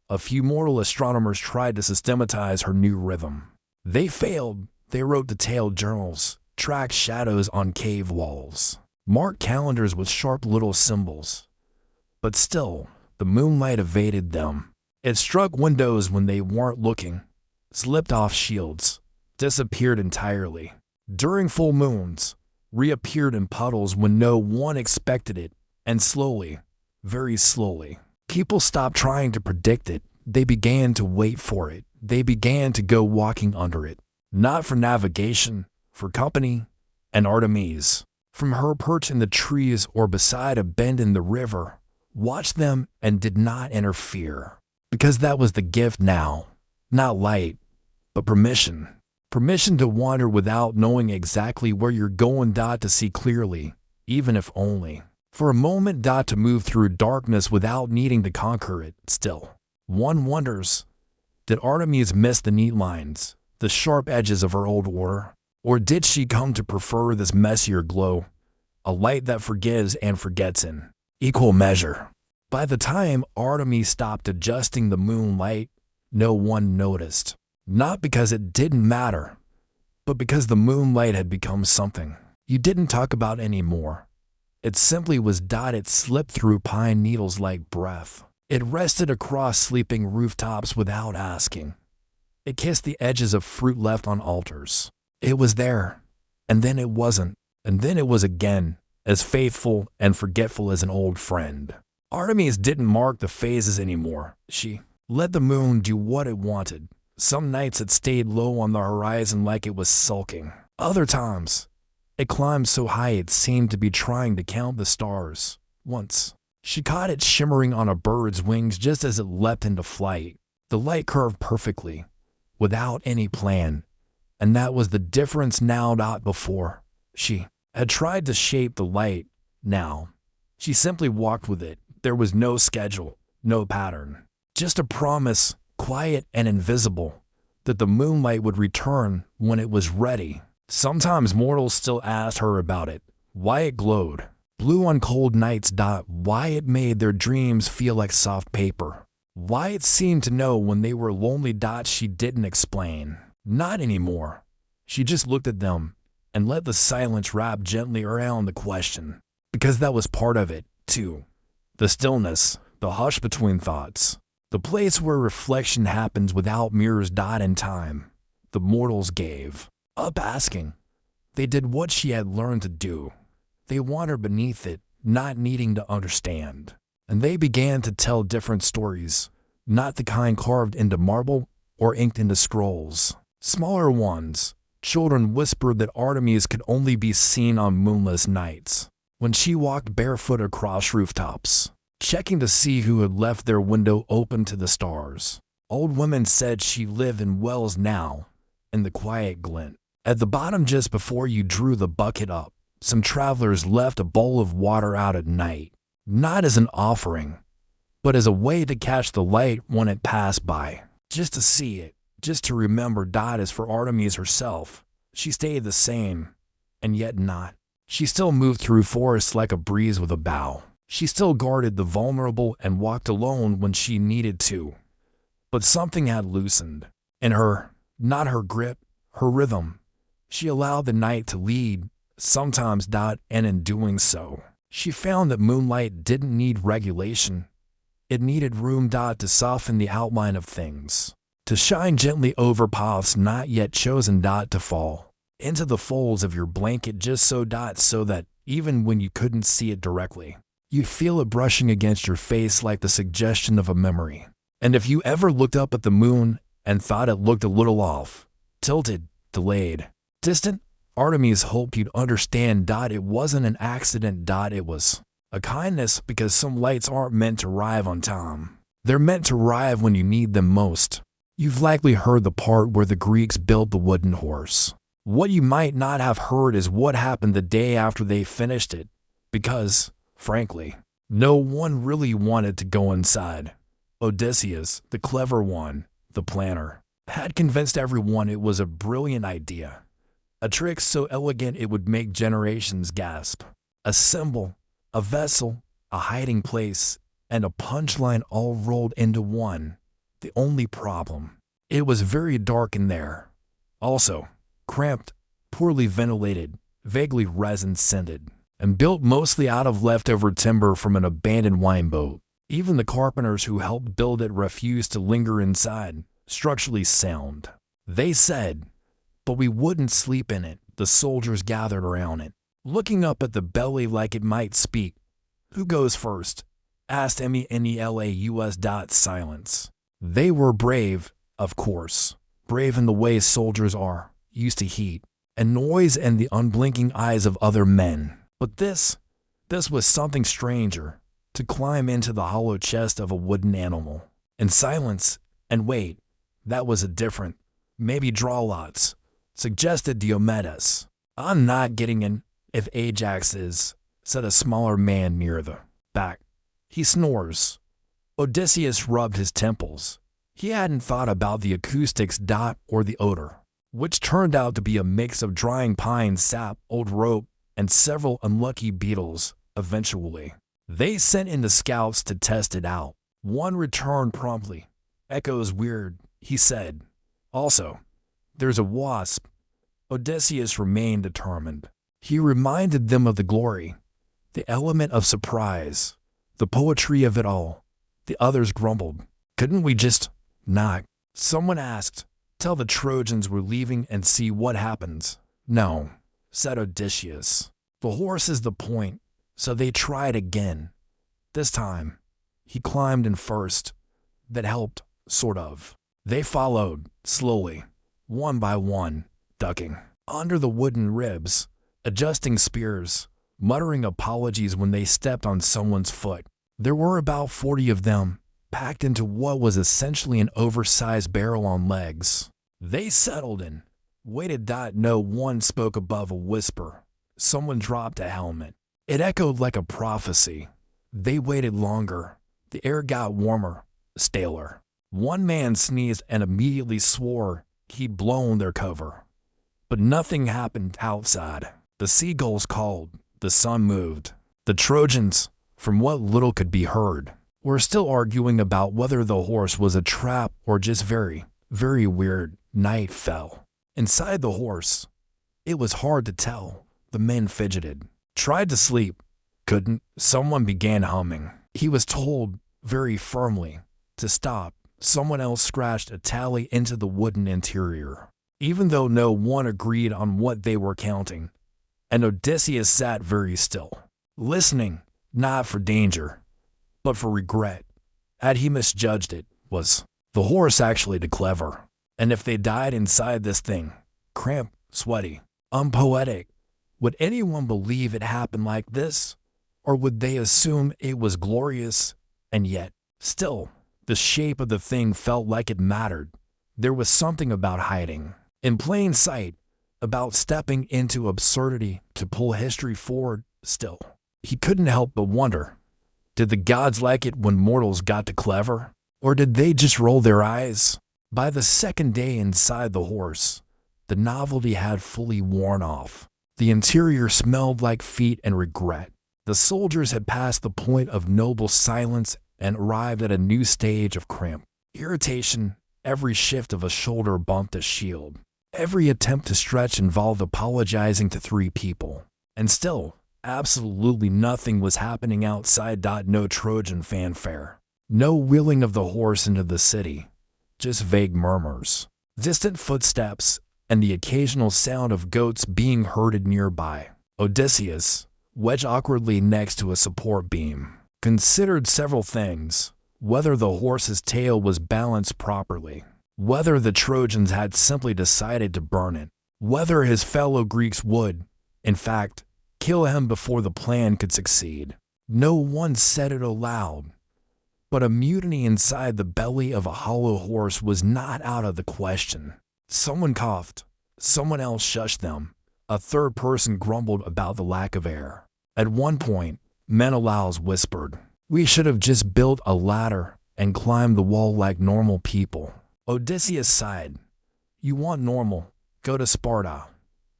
a few mortal astronomers tried to systematize her new rhythm. They failed. They wrote detailed journals, tracked shadows on cave walls, marked calendars with sharp little symbols. But still, the moonlight evaded them. It struck windows when they weren't looking, slipped off shields, disappeared entirely. During full moons, reappeared in puddles when no one expected it, and slowly, very slowly, people stopped trying to predict it. They began to wait for it. They began to go walking under it, not for navigation, for company. And Artemis, from her perch in the trees or beside a bend in the river, watched them and did not interfere. Because that was the gift now, not light, but permission. Permission to wander without knowing exactly where you're going. To see clearly, even if only for a moment. To move through darkness without needing to conquer it. Still, one wonders, did Artemis miss the neat lines, the sharp edges of her old order? Or did she come to prefer this messier glow, a light that forgives and forgets in equal measure? By the time Artemis stopped adjusting the moonlight, no one noticed. Not because it didn't matter, but because the moonlight had become something you didn't talk about anymore. It simply was. It slipped through pine needles like breath. It rested across sleeping rooftops without asking. It kissed the edges of fruit left on altars. It was there, and then it wasn't, and then it was again, as faithful and forgetful as an old friend. Artemis didn't mark the phases anymore. She let the moon do what it wanted. Some nights it stayed low on the horizon like it was sulking. Other times, it climbed so high it seemed to be trying to count the stars. Once, she caught it shimmering on a bird's wings just as it leapt into flight. The light curved perfectly, without any plan, and that was the difference now, not before. She had tried to shape the light. Now, she simply walked with it. There was no schedule, no pattern, just a promise, quiet and invisible, that the moonlight would return when it was ready. Sometimes mortals still asked her about it, why it glowed blue on cold nights, why it made their dreams feel like soft paper, why it seemed to know when they were lonely. She didn't explain. Not anymore. She just looked at them and let the silence wrap gently around the question, because that was part of it, too. The stillness, the hush between thoughts, the place where reflection happens without mirrors. In time, the mortals gave up asking. They did what she had learned to do. They wandered beneath it, not needing to understand. And they began to tell different stories, not the kind carved into marble or inked into scrolls. Smaller ones. Children whispered that Artemis could only be seen on moonless nights, when she walked barefoot across rooftops, checking to see who had left their window open to the stars. Old women said she lived in wells now, in the quiet glint. At the bottom, just before you drew the bucket up, some travelers left a bowl of water out at night, not as an offering, but as a way to catch the light when it passed by, just to see it, just to remember. As for Artemis herself, she stayed the same, and yet not. She still moved through forests like a breeze with a bough. She still guarded the vulnerable and walked alone when she needed to. But something had loosened. In her, not her grip, her rhythm. She allowed the night to lead, sometimes. And in doing so, she found that moonlight didn't need regulation. It needed room. To soften the outline of things, to shine gently over paths not yet chosen. To fall into the folds of your blanket just so that even when you couldn't see it directly, you'd feel it brushing against your face like the suggestion of a memory. And if you ever looked up at the moon and thought it looked a little off, tilted, delayed, distant, Artemis hoped you'd understand. It wasn't an accident. It was a kindness, because some lights aren't meant to arrive on time. They're meant to arrive when you need them most. You've likely heard the part where the Greeks built the wooden horse. What you might not have heard is what happened the day after they finished it, because, frankly, no one really wanted to go inside. Odysseus, the clever one, the planner, had convinced everyone it was a brilliant idea. A trick so elegant it would make generations gasp. A symbol, a vessel, a hiding place, and a punchline all rolled into one. The only problem, it was very dark in there. Also, cramped, poorly ventilated, vaguely resin-scented, and built mostly out of leftover timber from an abandoned wine boat. Even the carpenters who helped build it refused to linger inside, structurally sound. They said, but we wouldn't sleep in it. The soldiers gathered around it, looking up at the belly like it might speak. Who goes first? Asked Menelaus. Silence. They were brave, of course, brave in the way soldiers are, used to heat and noise and the unblinking eyes of other men. But this was something stranger, to climb into the hollow chest of a wooden animal. In silence, and wait, that was a different, maybe draw lots, suggested Diomedes. I'm not getting in, if Ajax is, said a smaller man near the back. He snores. Odysseus rubbed his temples. He hadn't thought about the acoustics. Or the odor, which turned out to be a mix of drying pine sap, old rope, and several unlucky beetles. Eventually, they sent in the scouts to test it out. One returned promptly. Echoes weird, he said. Also, there's a wasp. Odysseus remained determined. He reminded them of the glory, the element of surprise, the poetry of it all. The others grumbled. Couldn't we just not? Someone asked, tell the Trojans we're leaving and see what happens. No, said Odysseus. The horse is the point, so they tried again. This time, he climbed in first. That helped, sort of. They followed, slowly, one by one, ducking under the wooden ribs, adjusting spears, muttering apologies when they stepped on someone's foot. There were about 40 of them, packed into what was essentially an oversized barrel on legs. They settled in, waited. No one spoke above a whisper. Someone dropped a helmet. It echoed like a prophecy. They waited longer. The air got warmer, staler. One man sneezed and immediately swore he'd blown their cover. But nothing happened outside. The seagulls called. The sun moved. The Trojans, from what little could be heard, were still arguing about whether the horse was a trap or just very, very weird. Night fell. Inside the horse, it was hard to tell. The men fidgeted. Tried to sleep. Couldn't. Someone began humming. He was told, very firmly, to stop. Someone else scratched a tally into the wooden interior, even though no one agreed on what they were counting. And Odysseus sat very still, listening, not for danger, but for regret. Had he misjudged it? Was the horse actually too clever? And if they died inside this thing, cramped, sweaty, unpoetic, would anyone believe it happened like this? Or would they assume it was glorious? And yet, still, the shape of the thing felt like it mattered. There was something about hiding in plain sight, about stepping into absurdity to pull history forward. Still, he couldn't help but wonder, did the gods like it when mortals got too clever? Or did they just roll their eyes? By the second day inside the horse, the novelty had fully worn off. The interior smelled like feet and regret. The soldiers had passed the point of noble silence and arrived at a new stage of cramp. Irritation. Every shift of a shoulder bumped a shield. Every attempt to stretch involved apologizing to 3 people. And still, absolutely nothing was happening outside. No Trojan fanfare. No wheeling of the horse into the city. Just vague murmurs, distant footsteps, and the occasional sound of goats being herded nearby. Odysseus, wedged awkwardly next to a support beam, considered several things: whether the horse's tail was balanced properly, whether the Trojans had simply decided to burn it, whether his fellow Greeks would, in fact, kill him before the plan could succeed. No one said it aloud, but a mutiny inside the belly of a hollow horse was not out of the question. Someone coughed, someone else shushed them, a third person grumbled about the lack of air. At one point, Menelaus whispered, "We should have just built a ladder and climbed the wall like normal people." Odysseus sighed. "You want normal? Go to Sparta."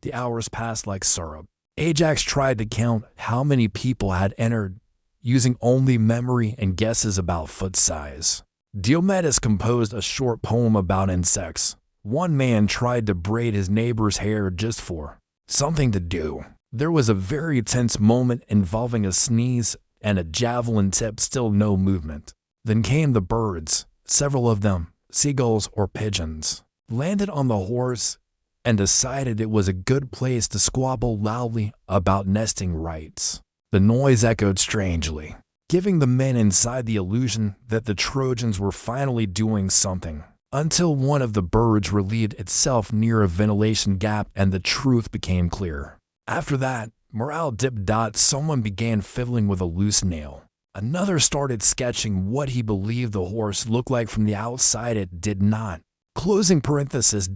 The hours passed like syrup. Ajax tried to count how many people had entered, using only memory and guesses about foot size. Diomedes composed a short poem about insects. One man tried to braid his neighbor's hair just for something to do. There was a very tense moment involving a sneeze and a javelin tip, still no movement. Then came the birds, several of them, seagulls or pigeons, landed on the horse and decided it was a good place to squabble loudly about nesting rights. The noise echoed strangely, giving the men inside the illusion that the Trojans were finally doing something, until one of the birds relieved itself near a ventilation gap and the truth became clear. After that, morale dipped. Someone began fiddling with a loose nail. Another started sketching what he believed the horse looked like from the outside. It did not. Closing parenthesis.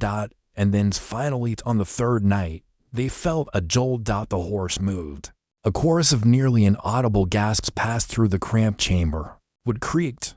And then finally, on the third night, they felt a jolt. The horse moved. A chorus of nearly inaudible gasps passed through the cramped chamber. Wood creaked.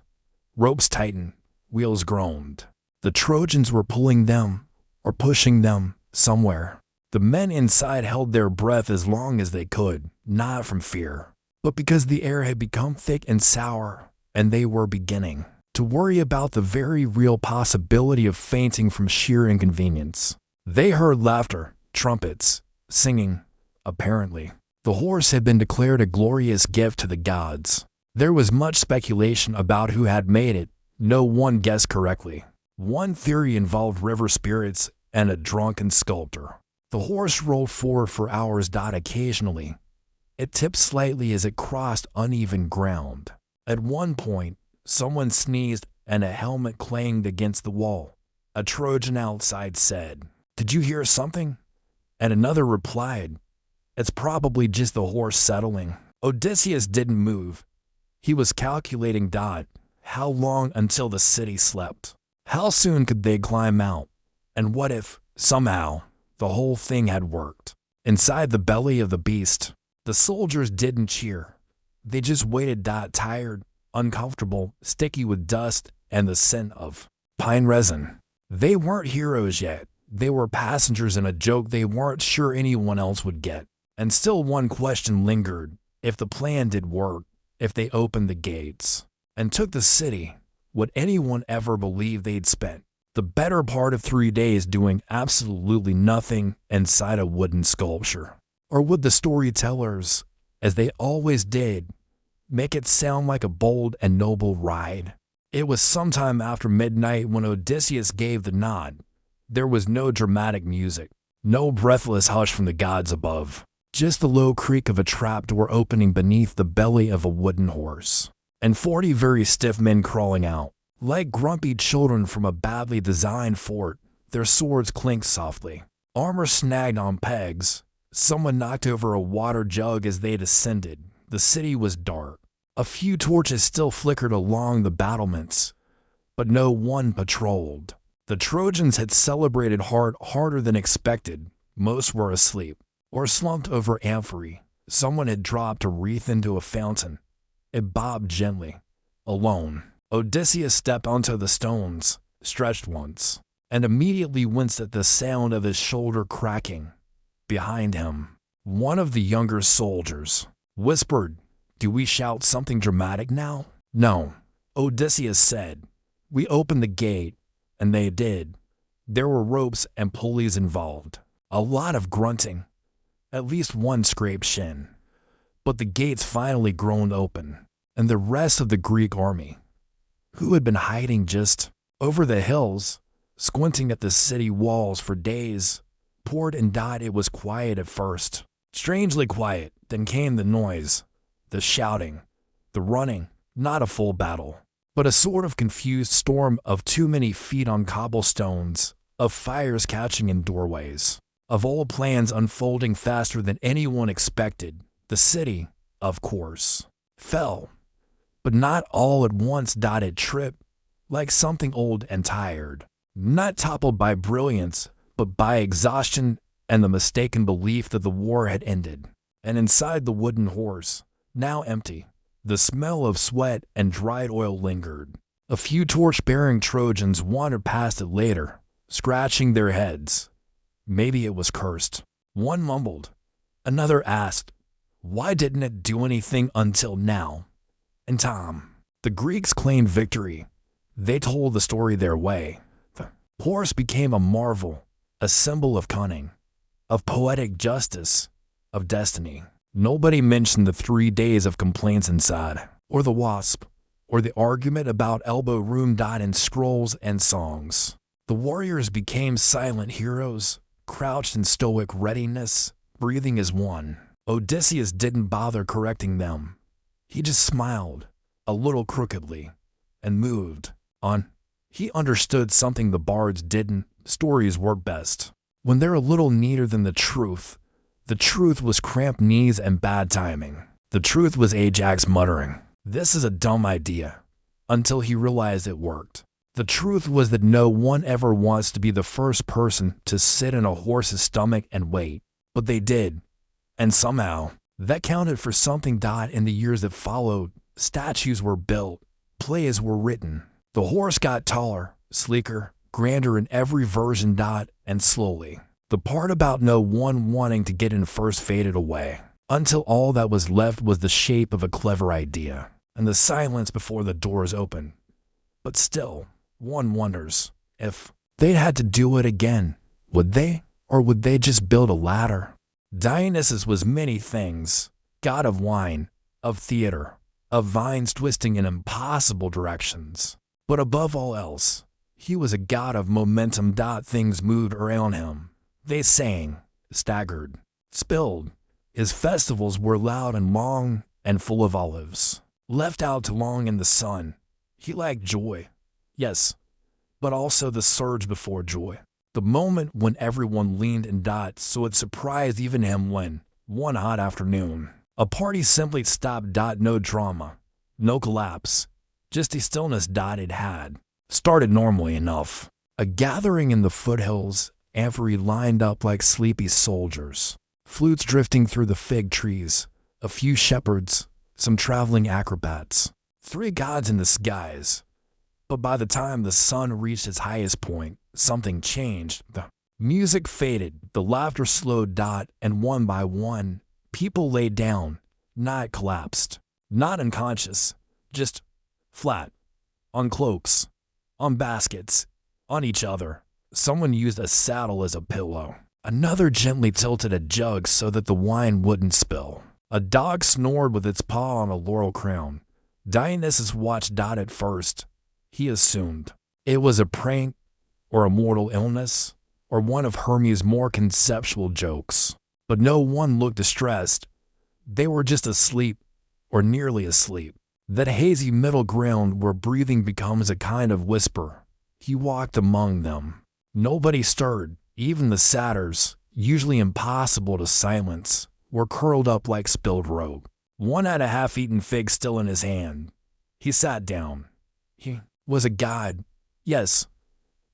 Ropes tightened. Wheels groaned. The Trojans were pulling them, or pushing them, somewhere. The men inside held their breath as long as they could, not from fear, but because the air had become thick and sour, and they were beginning to worry about the very real possibility of fainting from sheer inconvenience. They heard laughter, trumpets, singing. Apparently, the horse had been declared a glorious gift to the gods. There was much speculation about who had made it. No one guessed correctly. One theory involved river spirits and a drunken sculptor. The horse rolled forward for hours. Occasionally, it tipped slightly as it crossed uneven ground. At one point, someone sneezed and a helmet clanged against the wall. A Trojan outside said, "Did you hear something?" And another replied, "It's probably just the horse settling." Odysseus didn't move. He was calculating. How long until the city slept? How soon could they climb out? And what if, somehow, the whole thing had worked? Inside the belly of the beast, the soldiers didn't cheer. They just waited. Tired, uncomfortable, sticky with dust and the scent of pine resin. They weren't heroes yet. They were passengers in a joke they weren't sure anyone else would get. And still one question lingered. If the plan did work, if they opened the gates and took the city, would anyone ever believe they'd spent the better part of 3 days doing absolutely nothing inside a wooden sculpture? Or would the storytellers, as they always did, make it sound like a bold and noble ride? It was sometime after midnight when Odysseus gave the nod. There was no dramatic music, no breathless hush from the gods above, just the low creak of a trapdoor opening beneath the belly of a wooden horse, and 40 very stiff men crawling out. Like grumpy children from a badly designed fort, their swords clinked softly, armor snagged on pegs. Someone knocked over a water jug as they descended. The city was dark. A few torches still flickered along the battlements, but no one patrolled. The Trojans had celebrated harder than expected. Most were asleep or slumped over amphorae. Someone had dropped a wreath into a fountain. It bobbed gently. Alone, Odysseus stepped onto the stones, stretched once, and immediately winced at the sound of his shoulder cracking. Behind him, one of the younger soldiers whispered, "Do we shout something dramatic now?" "No," Odysseus said. "We opened the gate." And they did. There were ropes and pulleys involved. A lot of grunting. At least one scraped shin. But the gates finally groaned open, and the rest of the Greek army, who had been hiding just over the hills, squinting at the city walls for days, poured and died. It was quiet at first, strangely quiet. Then came the noise, the shouting, the running. Not a full battle, but a sort of confused storm of too many feet on cobblestones, of fires catching in doorways, of old plans unfolding faster than anyone expected. The city, of course, fell, but not all at once. It tripped, like something old and tired, not toppled by brilliance, but by exhaustion and the mistaken belief that the war had ended. And inside the wooden horse, now empty, the smell of sweat and dried oil lingered. A few torch-bearing Trojans wandered past it later, scratching their heads. Maybe it was cursed. One mumbled. Another asked, "Why didn't it do anything until now?" And Tom. The Greeks claimed victory. They told the story their way. The horse became a marvel, a symbol of cunning, of poetic justice, of destiny. Nobody mentioned the 3 days of complaints inside, or the wasp, or the argument about elbow room. In scrolls and songs, the warriors became silent heroes, crouched in stoic readiness, breathing as one. Odysseus didn't bother correcting them. He just smiled, a little crookedly, and moved on. He understood something the bards didn't. Stories work best when they're a little neater than the truth. The truth was cramped knees and bad timing. The truth was Ajax muttering, "This is a dumb idea," until he realized it worked. The truth was that no one ever wants to be the first person to sit in a horse's stomach and wait. But they did. And somehow, that counted for something. In the years that followed, statues were built, plays were written. The horse got taller, sleeker, grander in every version. And slowly, the part about no one wanting to get in first faded away, until all that was left was the shape of a clever idea, and the silence before the doors opened. But still, one wonders if they'd had to do it again. Would they? Or would they just build a ladder? Dionysus was many things, god of wine, of theater, of vines twisting in impossible directions. But above all else, he was a god of momentum. Things moved around him. They sang, staggered, spilled. His festivals were loud and long and full of olives. Left out too long in the sun, he lacked joy. Yes, but also the surge before joy. The moment when everyone leaned and so it surprised even him when, one hot afternoon, a party simply stopped. No drama, no collapse, just a stillness. It had started normally enough. A gathering in the foothills, every lined up like sleepy soldiers, flutes drifting through the fig trees, a few shepherds, some traveling acrobats, 3 gods in the skies. But by the time the sun reached its highest point, something changed. The music faded, the laughter slowed. And one by one, people lay down, not collapsed, not unconscious, just flat, on cloaks, on baskets, on each other. Someone used a saddle as a pillow. Another gently tilted a jug so that the wine wouldn't spill. A dog snored with its paw on a laurel crown. Dionysus watched. At first, he assumed it was a prank or a mortal illness or one of Hermes' more conceptual jokes. But no one looked distressed. They were just asleep, or nearly asleep. That hazy middle ground where breathing becomes a kind of whisper. He walked among them. Nobody stirred. Even the satyrs, usually impossible to silence, were curled up like spilled rope. One had a half-eaten fig still in his hand. He sat down. He was a god, yes,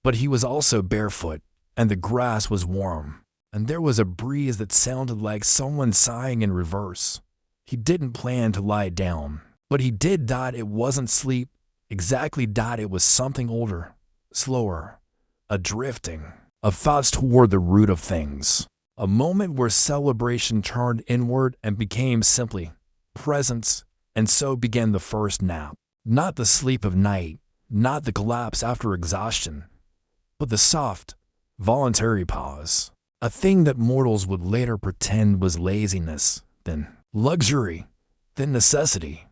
but he was also barefoot, and the grass was warm, and there was a breeze that sounded like someone sighing in reverse. He didn't plan to lie down, but he did. It wasn't sleep, exactly. It was something older, slower, a drifting of thoughts toward the root of things. A moment where celebration turned inward and became simply presence, and so began the first nap. Not the sleep of night, not the collapse after exhaustion, but the soft, voluntary pause. A thing that mortals would later pretend was laziness, then luxury, then necessity.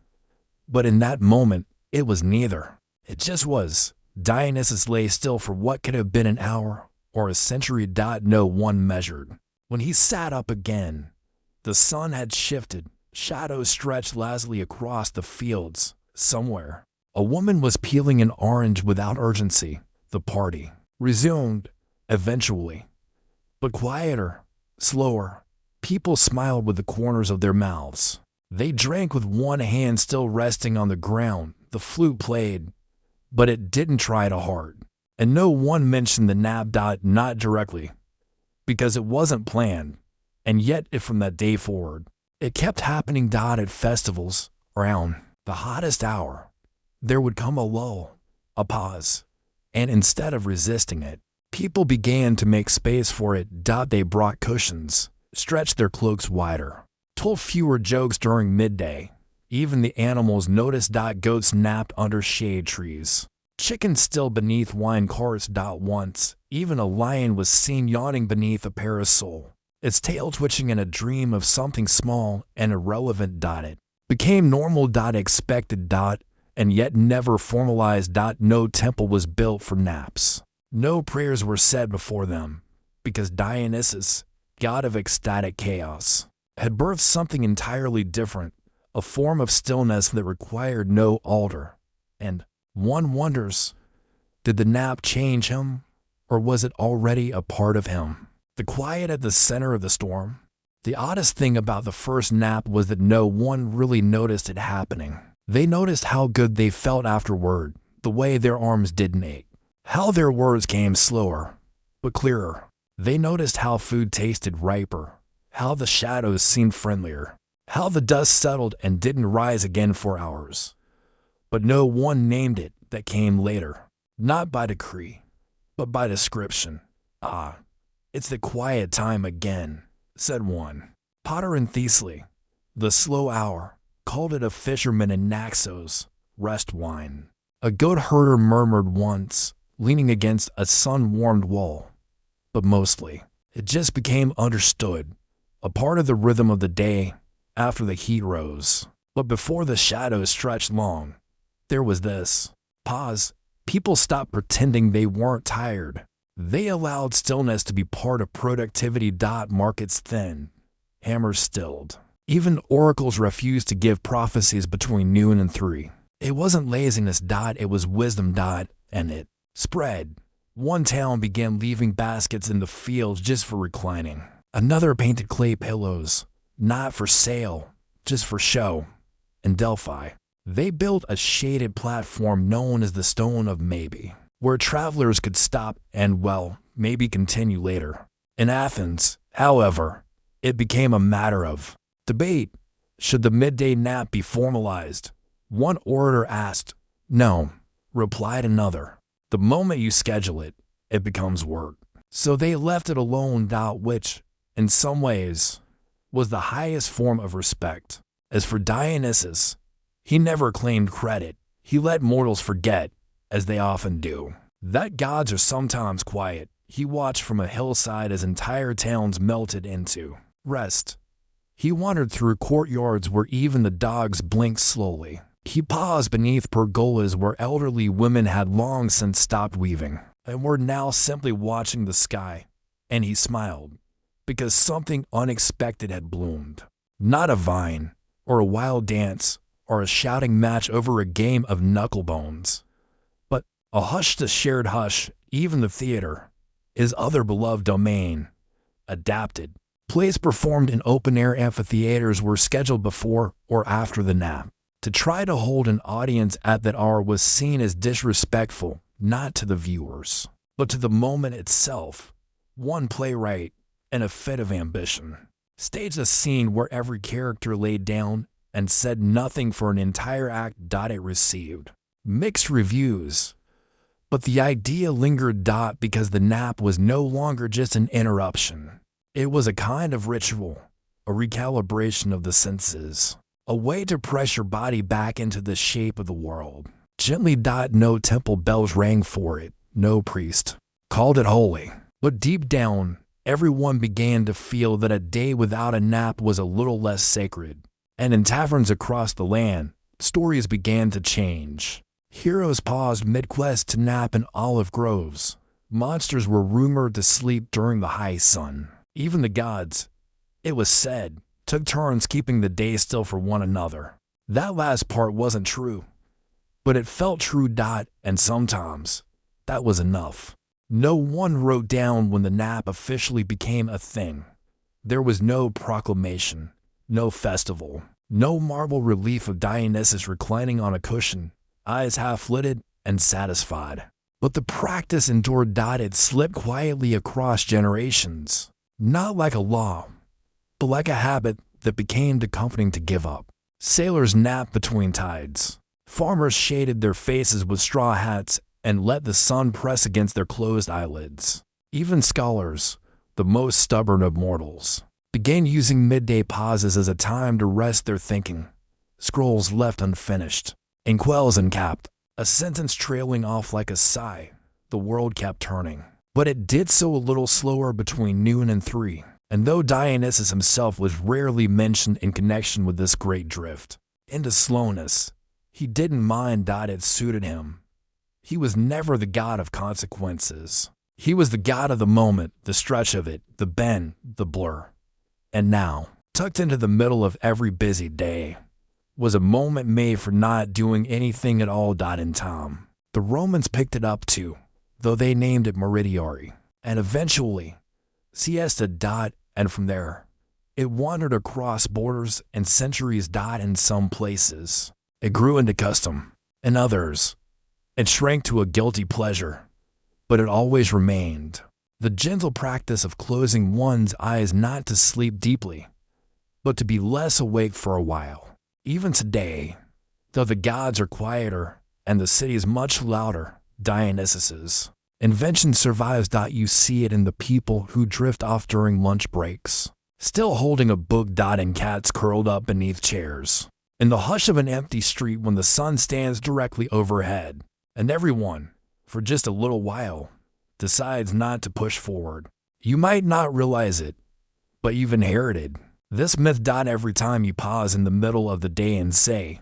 But in that moment, it was neither. It just was. Dionysus lay still for what could have been an hour or a century. No one measured. When he sat up again, the sun had shifted. Shadows stretched lazily across the fields. Somewhere, a woman was peeling an orange without urgency. The party resumed, eventually, but quieter, slower. People smiled with the corners of their mouths. They drank with one hand still resting on the ground. The flute played, but it didn't try to hard. And no one mentioned the nap. Not directly, because it wasn't planned, and yet from that day forward, it kept happening. At festivals, around the hottest hour, there would come a lull, a pause, and instead of resisting it, people began to make space for it. They brought cushions, stretched their cloaks wider, told fewer jokes during midday. Even the animals noticed. Goats napped under shade trees. Chickens still beneath wine carts. Once, even a lion was seen yawning beneath a parasol, its tail twitching in a dream of something small and irrelevant. It became normal. Expected. And yet never formalized. No temple was built for naps. No prayers were said before them, because Dionysus, god of ecstatic chaos, had birthed something entirely different, a form of stillness that required no altar. And one wonders, did the nap change him, or was it already a part of him? The quiet at the center of the storm. The oddest thing about the first nap was that no one really noticed it happening. They noticed how good they felt afterward, the way their arms didn't ache, how their words came slower, but clearer. They noticed how food tasted riper, how the shadows seemed friendlier, how the dust settled and didn't rise again for hours. But no one named it. That came later, not by decree, but by description. "Ah, it's the quiet time again," said one. Potter and Thesely, the slow hour, called it a fisherman in Naxos, rest wine. A goat herder murmured once, leaning against a sun-warmed wall. But mostly, it just became understood, a part of the rhythm of the day after the heat rose. But before the shadows stretched long, there was this pause. People stopped pretending they weren't tired. They allowed stillness to be part of productivity. Markets thin, hammers stilled. Even oracles refused to give prophecies between noon and 3. It wasn't laziness. It was wisdom. And it spread. One town began leaving baskets in the fields just for reclining. Another painted clay pillows, not for sale, just for show. In Delphi, they built a shaded platform known as the Stone of Maybe, where travelers could stop and, well, maybe continue later. In Athens, however, it became a matter of debate. Should the midday nap be formalized? One orator asked. No, replied another. The moment you schedule it, it becomes work. So they left it alone. Which, in some ways, was the highest form of respect. As for Dionysus, he never claimed credit. He let mortals forget, as they often do, that gods are sometimes quiet. He watched from a hillside as entire towns melted into rest. He wandered through courtyards where even the dogs blinked slowly. He paused beneath pergolas where elderly women had long since stopped weaving and were now simply watching the sky. And he smiled, because something unexpected had bloomed. Not a vine, or a wild dance, or a shouting match over a game of knucklebones, but a hush, the shared hush. Even the theater, his other beloved domain, adapted. Plays performed in open-air amphitheaters were scheduled before or after the nap. To try to hold an audience at that hour was seen as disrespectful, not to the viewers, but to the moment itself. One playwright, in a fit of ambition, staged a scene where every character laid down and said nothing for an entire act. It received mixed reviews, but the idea lingered. Because the nap was no longer just an interruption. It was a kind of ritual, a recalibration of the senses, a way to press your body back into the shape of the world. Gently. No temple bells rang for it, no priest called it holy, but deep down, everyone began to feel that a day without a nap was a little less sacred. And in taverns across the land, stories began to change. Heroes paused mid-quest to nap in olive groves. Monsters were rumored to sleep during the high sun. Even the gods, it was said, took turns keeping the day still for one another. That last part wasn't true, but it felt true. And sometimes, that was enough. No one wrote down when the nap officially became a thing. There was no proclamation, no festival, no marble relief of Dionysus reclining on a cushion, eyes half-lidded and satisfied. But the practice endured. It slipped quietly across generations, not like a law, but like a habit that became too comforting to give up. Sailors napped between tides. Farmers shaded their faces with straw hats and let the sun press against their closed eyelids. Even scholars, the most stubborn of mortals, began using midday pauses as a time to rest their thinking. Scrolls left unfinished, inkwells uncapped, a sentence trailing off like a sigh. The world kept turning, but it did so a little slower between noon and 3. And though Dionysus himself was rarely mentioned in connection with this great drift into slowness, he didn't mind. It suited him. He was never the god of consequences. He was the god of the moment, the stretch of it, the bend, the blur. And now, tucked into the middle of every busy day, was a moment made for not doing anything at all. In time, the Romans picked it up too, though they named it meridiari, and eventually, siesta. And from there, it wandered across borders and centuries. In some places, it grew into custom. In others, it shrank to a guilty pleasure. But it always remained the gentle practice of closing one's eyes, not to sleep deeply, but to be less awake for a while. Even today, though the gods are quieter and the city is much louder, Dionysus's invention survives. You see it in the people who drift off during lunch breaks, still holding a book. And cats curled up beneath chairs. In the hush of an empty street when the sun stands directly overhead, and everyone, for just a little while, decides not to push forward. You might not realize it, but you've inherited This myth. Every time you pause in the middle of the day and say,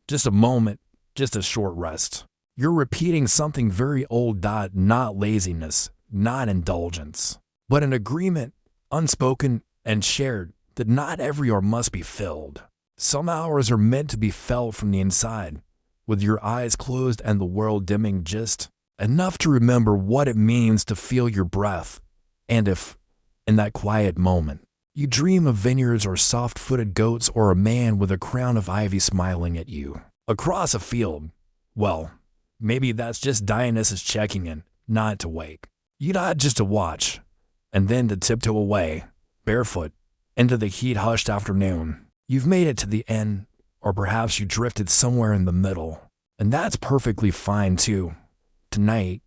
just a moment, just a short rest, you're repeating something very old. Not laziness, not indulgence, but an agreement, unspoken and shared, that not every hour must be filled. Some hours are meant to be felt from the inside, with your eyes closed and the world dimming just enough to remember what it means to feel your breath. And if, in that quiet moment, you dream of vineyards or soft-footed goats or a man with a crown of ivy smiling at you across a field, well, maybe that's just Dionysus checking in, not to wake. You not just to watch, and then to tiptoe away, barefoot, into the heat-hushed afternoon. You've made it to the end, or perhaps you drifted somewhere in the middle, and that's perfectly fine too. Tonight,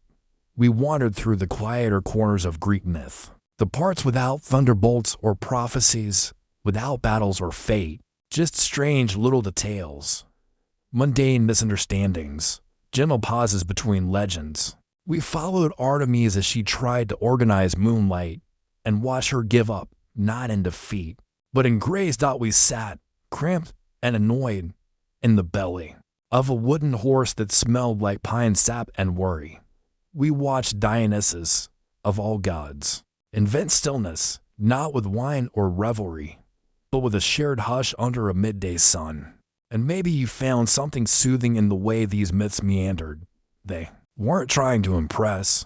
we wandered through the quieter corners of Greek myth, the parts without thunderbolts or prophecies, without battles or fate, just strange little details, mundane misunderstandings, gentle pauses between legends. We followed Artemis as she tried to organize moonlight and watch her give up, not in defeat, but in grace. We sat, cramped and annoyed, in the belly of a wooden horse that smelled like pine sap and worry. We watched Dionysus, of all gods, invent stillness, not with wine or revelry, but with a shared hush under a midday sun. And maybe you found something soothing in the way these myths meandered. They weren't trying to impress.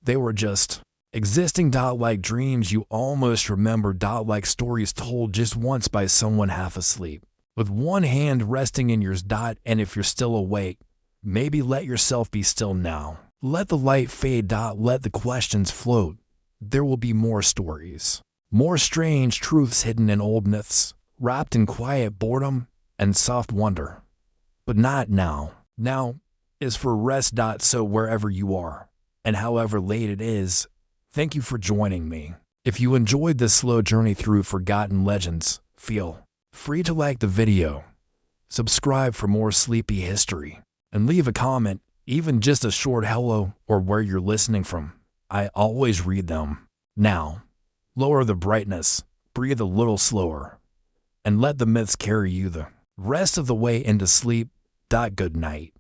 They were just existing. Like dreams you almost remember. Like stories told just once by someone half asleep, with one hand resting in yours. And if you're still awake, maybe let yourself be still now. Let the light fade. Let the questions float. There will be more stories, more strange truths hidden in old myths, wrapped in quiet boredom and soft wonder. But not now. Now is for rest. So wherever you are, and however late it is, thank you for joining me. If you enjoyed this slow journey through forgotten legends, feel free to like the video, subscribe for more sleepy history, and leave a comment, even just a short hello or where you're listening from. I always read them. Now, lower the brightness, breathe a little slower, and let the myths carry you the rest of the way into sleep. Good night.